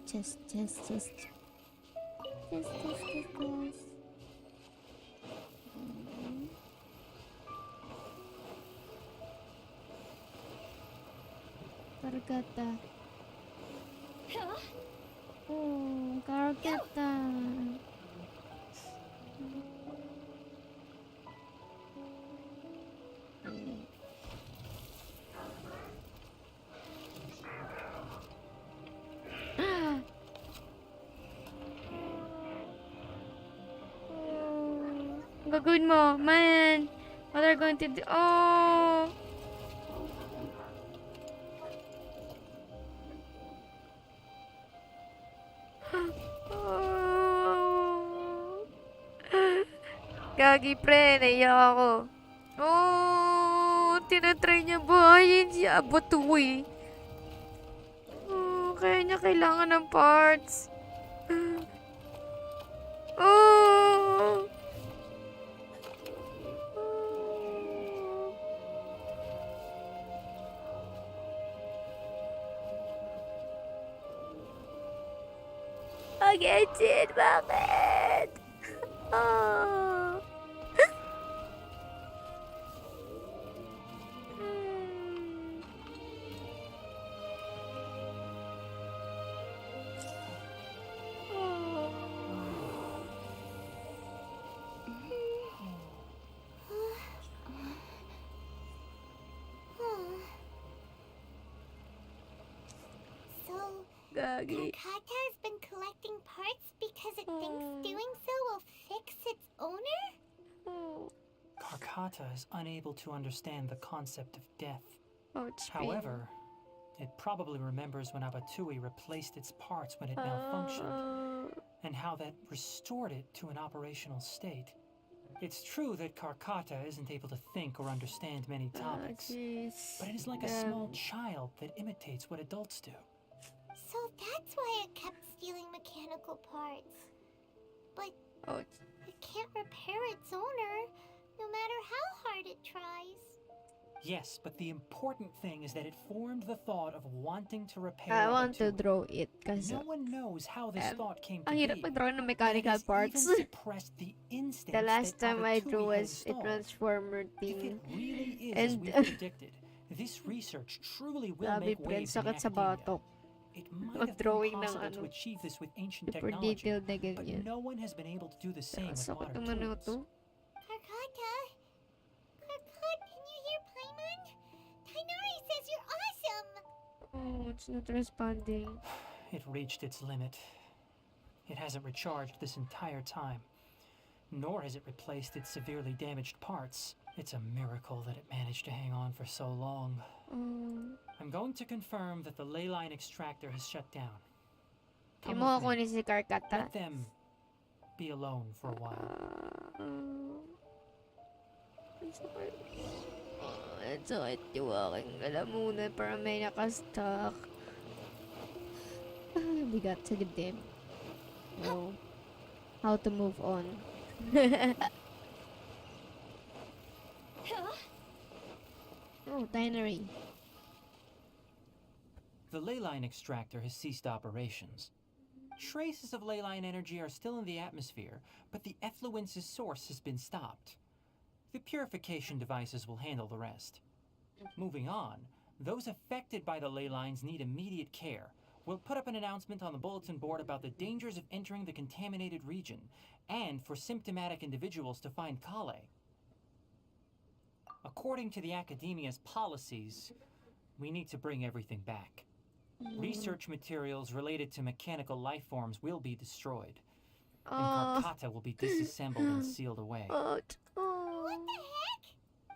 Just. Karkata. Oh, Karkata. Gagawin mo, man. What are you going to do? Oh. Gagi pre, naiyak ako. Oh, tinatry niya buhayin si Abatuwi. Oh, kaya niya kailangan ng parts. Oh. Agachin, bakit? Oh. Gagi. Karkata has been collecting parts because it thinks doing so will fix its owner? Karkata is unable to understand the concept of death. Oh, it's However, it probably remembers when Abatui replaced its parts when it malfunctioned, and how that restored it to an operational state. It's true that Karkata isn't able to think or understand many topics, but it is like a small child that imitates what adults do. So that's why it kept stealing mechanical parts. But it can't repair its owner, no matter how hard it tries. Yes, but the important thing is that it formed the thought of wanting to repair I want to Abatui. draw it kasi No one knows how this thought came to ang hirap be. mag-draw ng but it mechanical has parts. even suppressed the instincts The last that time I Abatui drew had was a installed. transformer If it thing. really is as And we predicted, this research truly will sabi make friend, waves in sakit sa academia. batok. It might have been Mag-drawing ng possible to ano, achieve this with ancient super technology, detailed na but ganyan. no one has been able to do the same with Sakit modern naman na tools. to. Karkata? Karkat, can you hear Paimon? Tighnari says you're awesome! Oh, it's not responding. It reached its limit. It hasn't recharged this entire time, nor has it replaced its severely damaged parts. It's a miracle that it managed to hang on for so long. I'm going to confirm that the ley line extractor has shut down. Come Mo with ako me. ni si Karkata. Let them be alone for a while. Ang sakit yung aking lalamunan para may nakastuck. Bigat sa dibdib. No. How to move on. Oh, Tighnari. The ley line extractor has ceased operations. Traces of ley line energy are still in the atmosphere, but the effluence's source has been stopped. The purification devices will handle the rest. Moving on, those affected by the ley lines need immediate care. We'll put up an announcement on the bulletin board about the dangers of entering the contaminated region, and for symptomatic individuals to find Kale. According to the Academia's policies, we need to bring everything back. Research materials related to mechanical life forms will be destroyed, and Karkata will be disassembled and sealed away. What the heck?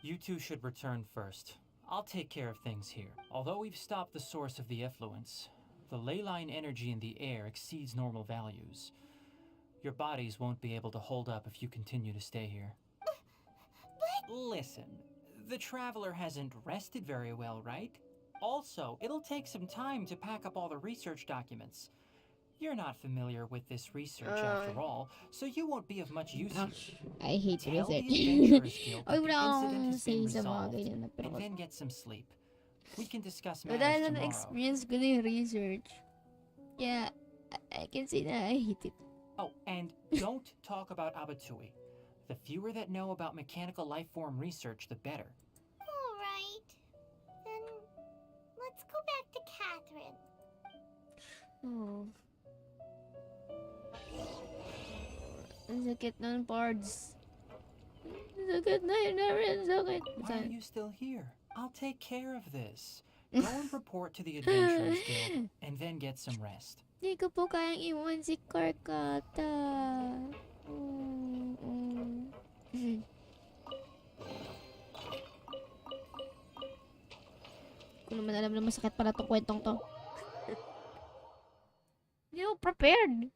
You two should return first. I'll take care of things here. Although we've stopped the source of the effluence, the ley line energy in the air exceeds normal values. Your bodies won't be able to hold up if you continue to stay here. Listen, the traveler hasn't rested very well, right? Also, it'll take some time to pack up all the research documents. You're not familiar with this research after all, so you won't be of much use here. I hate Tell the research. Adventurers Guild that Ay, the wala incident akong has say been sa mga resolved, ganyan na pero and then get some sleep. We can discuss dahil matters na tomorrow. na-experience ko na yung research. Yeah, I can say na I hate it. Oh, and don't talk about Abatui. The fewer that know about mechanical life form research, the better. Alright. Then, let's go back to Catherine. Oh. Ang sakit ng parts. Ang sakit na yun, ang sakit. Why are you still here? I'll take care of this. Go and report to the Adventurers Guild, and then get some rest. Hindi ko po kayang iwan si Karkata. Kung naman alam na masakit pala itong kwentong to. Hindi ako prepared.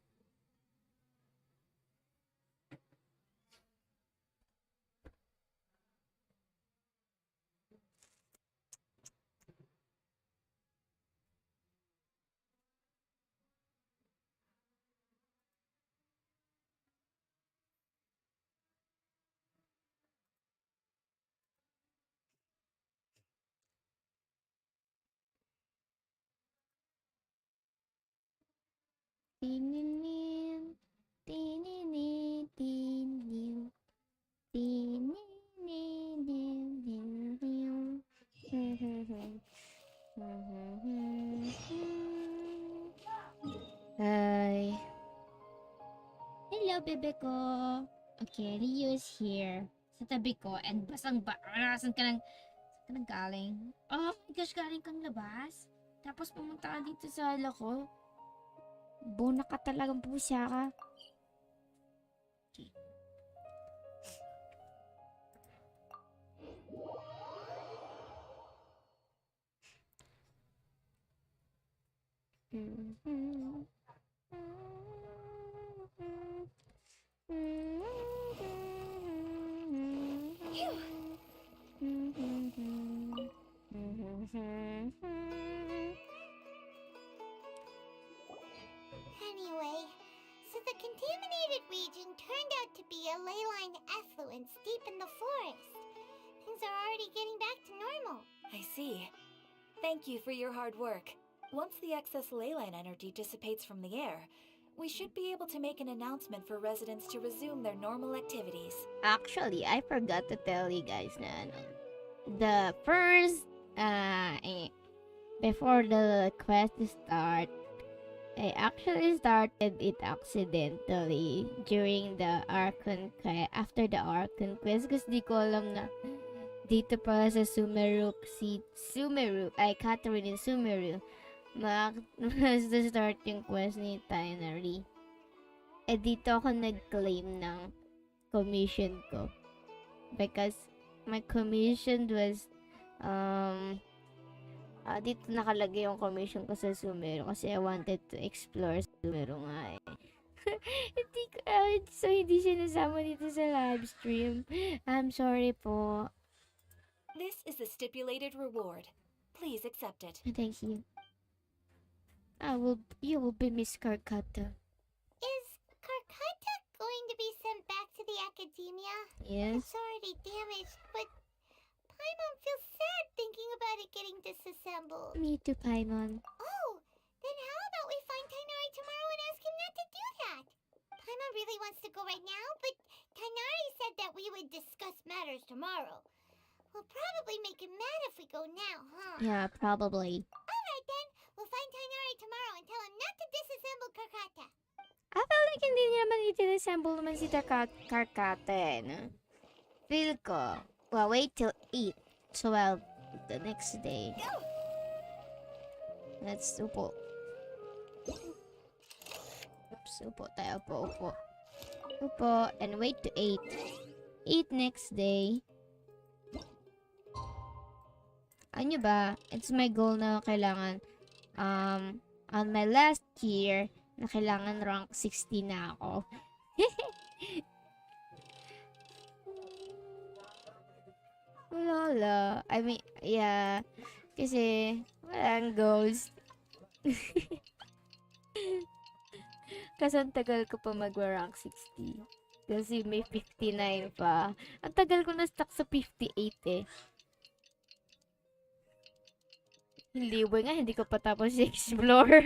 Tininin, tininin, tininin, tininin, Hi. Hello, bebe ko. Okay, Rio is here. Sa tabi ko, and saan ka nang galing? Oh my gosh, galing kang labas? Tapos pumunta ka dito sa hala ko? Bona ka talagang pusa ka. Okay. Anyway, so the contaminated region turned out to be a ley line effluence deep in the forest. Things are already getting back to normal. I see. Thank you for your hard work. Once the excess ley line energy dissipates from the air, we should be able to make an announcement for residents to resume their normal activities. Actually, I forgot to tell you guys na the first before the quest start, I actually started it accidentally during the Archon quest, after the Archon quest, kasi di ko alam na dito pala sa Catherine in Sumeru, start yung quest ni Tighnari. dito ako nag-claim ng commission ko. Because my commission was, dito nakalagay yung commission ko sa Sumero kasi I wanted to explore Sumero nga eh. Hindi ko, so hindi siya nasama dito sa live stream. I'm sorry po. This is the stipulated reward. Please accept it. Thank you. You will be Miss Karkata. Is Karkata going to be sent back to the academia? Yes. It's already damaged, but Paimon feels sad thinking about it getting disassembled. Me too, Paimon. Oh, then how about we find Tighnari tomorrow and ask him not to do that? Paimon really wants to go right now, but Tighnari said that we would discuss matters tomorrow. We'll probably make him mad if we go now, huh? Yeah, probably. Alright then, we'll find Tighnari tomorrow and tell him not to disassemble Karkata. I feel like hindi niya naman i-disassemble naman si Karkata, no? Feel ko. Well, wait till 8. 12 the next day. Let's upo. Oops, upo tayo. Upo. Upo. And wait to 8. 8 next day. Ano ba? It's my goal na kailangan, on my last year, na kailangan rank 60 na ako. Wala. I mean, yeah. Kasi, walang goals. Kasi ang tagal ko pa mag-rank 60. Kasi may 59 pa. Ang tagal ko na stuck sa 58 eh. Liwe nga, hindi ko pa tapos i-explore.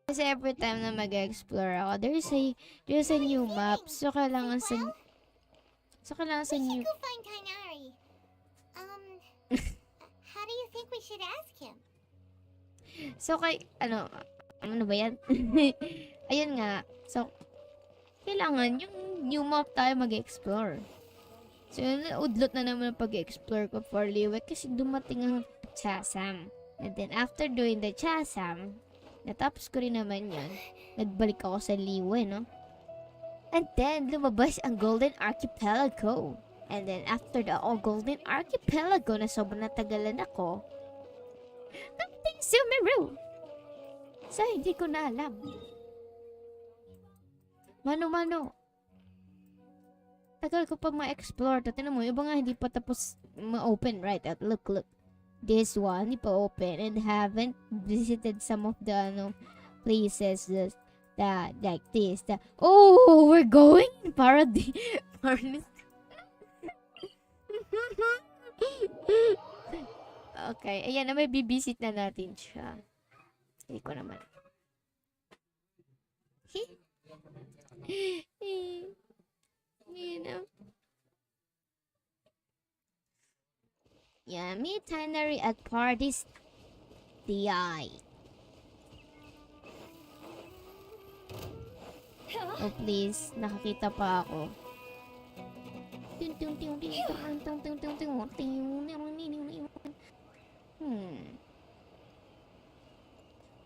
Kasi every time na mag-explore ako, there's a new map. So, kailangan sa new... We should go find Tighnari. How do you think we should ask him? So, ano ba yan? Ayun nga. So, kailangan yung new map tayo mag-explore. So, udlot na naman ang pag-explore ko for Liwe kasi dumating ang Chasam. And then, after doing the Chasam, natapos ko rin naman yun. Nagbalik ako sa Liwe, no? And then, lumabas ang Golden Archipelago. And then, after the Golden Archipelago na sobrang natagalan ako, dumating Sumeru. So, hindi ko na alam. Mano-mano. Tagal ko pa ma-explore. Tinan mo, iba nga hindi pa tapos ma-open, right? At look. This one, hindi pa open. And haven't visited some of the places that like this. Oh, we're going? Paradise. Okay. Ayan na, may bibisit na natin siya. Hindi ko naman. You know. Yeah, meet Tighnari at parties. DI. Oh please, nakakita pa ako.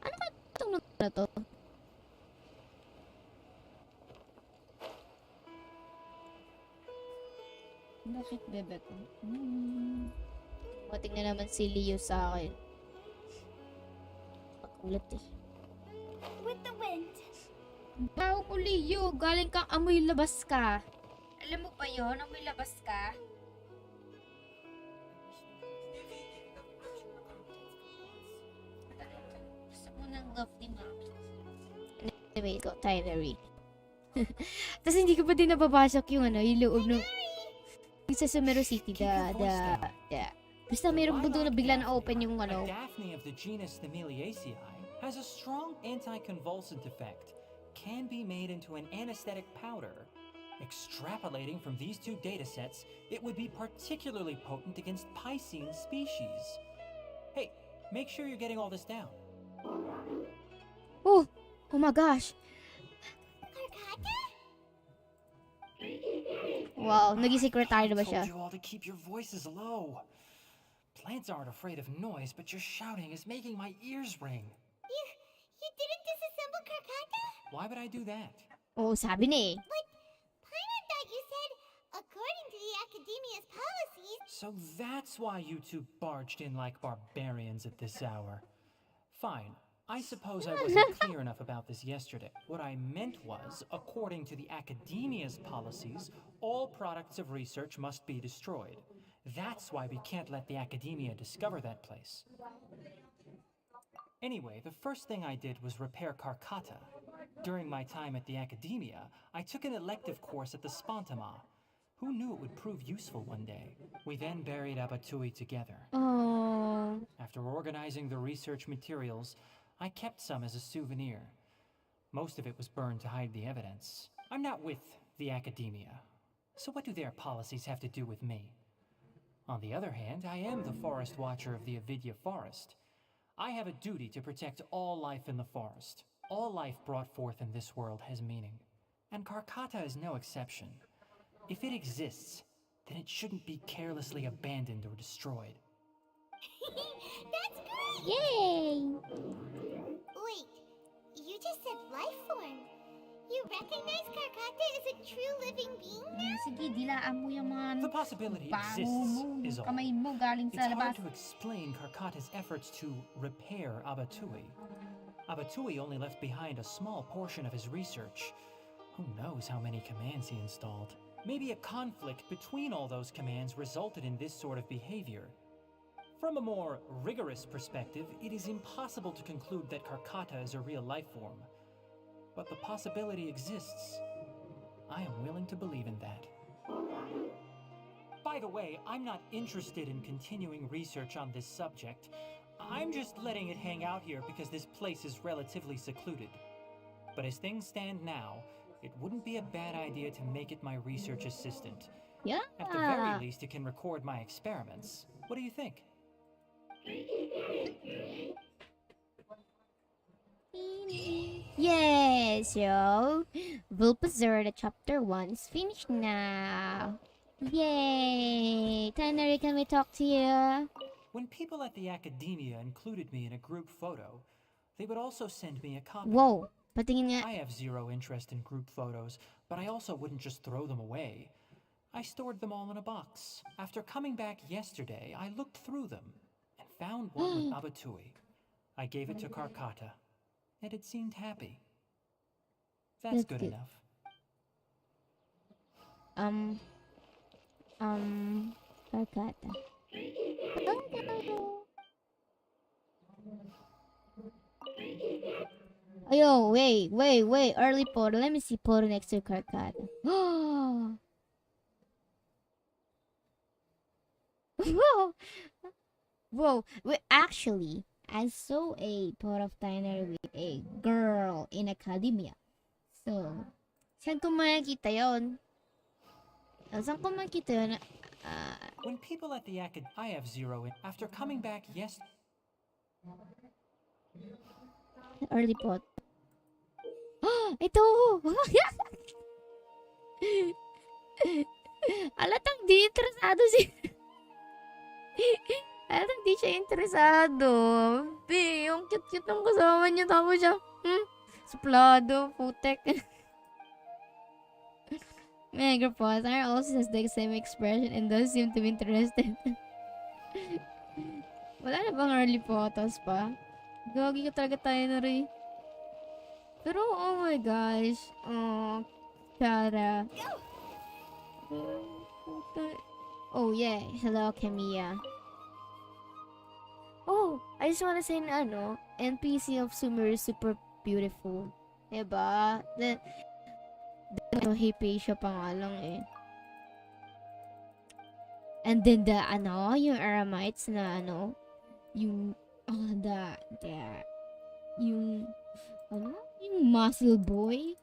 Ano ba itong na to? Bakit bebe ko? Mating na naman si Leo sa akin. Pakulit eh. With the wind. Bawo ko, Leo. Galing kang amoy labas ka. Alam mo pa yon, amoy labas ka? Gusto mo ng love ni Mami. Anyway, go, Tighnari. Tapos hindi ko pa din nababasok yung yung loob ng... Sa Sumero City, basta mayroon po doon na bigla na open yung A Daphne of the genus Thameliaceae has a strong anti-convulsant effect. Can be made into an anesthetic powder. Extrapolating from these two datasets, it would be particularly potent against Piscine species. Hey, make sure you're getting all this down. Oh my gosh. Karkata? Wow, naging secretary na ba siya? I told you all to keep your voices low. Plants aren't afraid of noise, but your shouting is making my ears ring. You didn't disassemble Karkata? Why would I do that? Oh, sabi na eh. But Paimon thought you said, according to the Academia's policies... So that's why you two barged in like barbarians at this hour. Fine. I suppose I wasn't clear enough about this yesterday. What I meant was, according to the Academia's policies, all products of research must be destroyed. That's why we can't let the Academia discover that place. Anyway, the first thing I did was repair Karkata. During my time at the Academia, I took an elective course at the Spontama. Who knew it would prove useful one day? We then buried Abatui together. Oh. After organizing the research materials, I kept some as a souvenir. Most of it was burned to hide the evidence. I'm not with the Academia, so what do their policies have to do with me? On the other hand, I am the Forest Watcher of the Avidya Forest. I have a duty to protect all life in the forest. All life brought forth in this world has meaning, and Karkata is no exception. If it exists, then it shouldn't be carelessly abandoned or destroyed. That's great! Yay! Wait, you just said life form. You recognize Karkata as a true living being now? Sige, dilaan mo yung mga The possibility baho exists, mo, is all. kamay mo galing sa It's hard labas. to explain Karkata's efforts to repair Abatui. Abatui only left behind a small portion of his research. Who knows how many commands he installed? Maybe a conflict between all those commands resulted in this sort of behavior. From a more rigorous perspective, it is impossible to conclude that Karkata is a real life form. But the possibility exists. I am willing to believe in that. By the way, I'm not interested in continuing research on this subject. I'm just letting it hang out here because this place is relatively secluded. But as things stand now, it wouldn't be a bad idea to make it my research assistant. Yeah. At the very least, it can record my experiments. What do you think? Yes, so Vulpazur, the chapter 1 is finished now. Yay! Tighnari, can we talk to you? When people at the Academia included me in a group photo, they would also send me a copy. Whoa, patingin nga. I have zero interest in group photos, but I also wouldn't just throw them away. I stored them all in a box. After coming back yesterday, I looked through them and found one with Abatui. I gave it to Karkata, and it seemed happy. That's good enough. Karkata. Ayo, wait. Early photo. Let me see photo next to Karkata. Whoa. Whoa. Wait, actually, I saw a photo of Tighnari with a girl in academia. So, saan ko makikita yun? Saan ko makikita yun? When people at the I have zero in. After coming back yesterday. Early pot. Ito! Alatang di interesado si... Alatang di siya interesado. Yung cute-cute ng kasama niya. Tapos siya, suplado, putek. Mega Potter also has the same expression and does seem to be interested. Wala na bang early photos pa? Gagi ka talaga tayo na rin. Pero, oh my gosh. Oh, Kara. Oh, yeah. Hello, Kamiya. Oh, I just wanna say na NPC of Sumer is super beautiful. Diba? Hypatia pa nga lang eh. And then yung Aramites na yung muscle boy.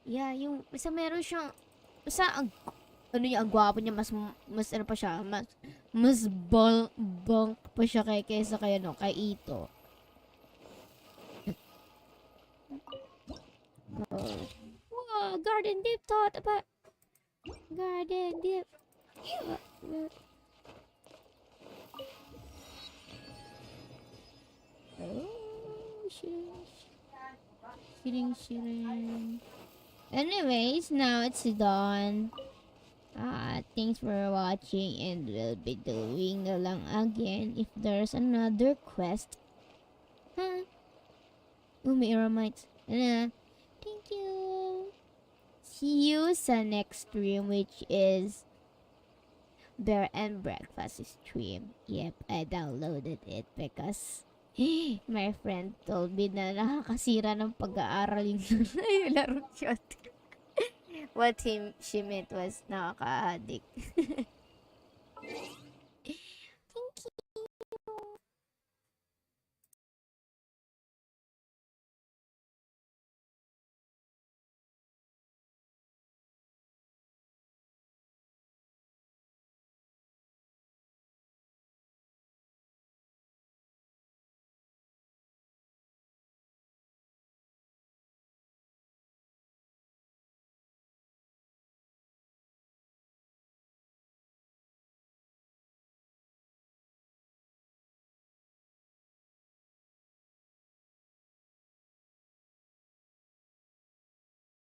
Yeah, yung isa meron siyang ang gwapo niya, mas ano pa siya, mas bulk pa siya kaysa kay Ito. Wow, garden dip thought about garden dip. Oh, shit. Shirin. Anyways, now it's done. Thanks for watching, and we'll be doing na lang again if there's another quest. May aramites. Thank you. See you sa next stream, which is Bear and Breakfast stream. Yep, I downloaded it because my friend told me na nakakasira ng pag-aaral yung laro yun. What she meant was nakaka-addict.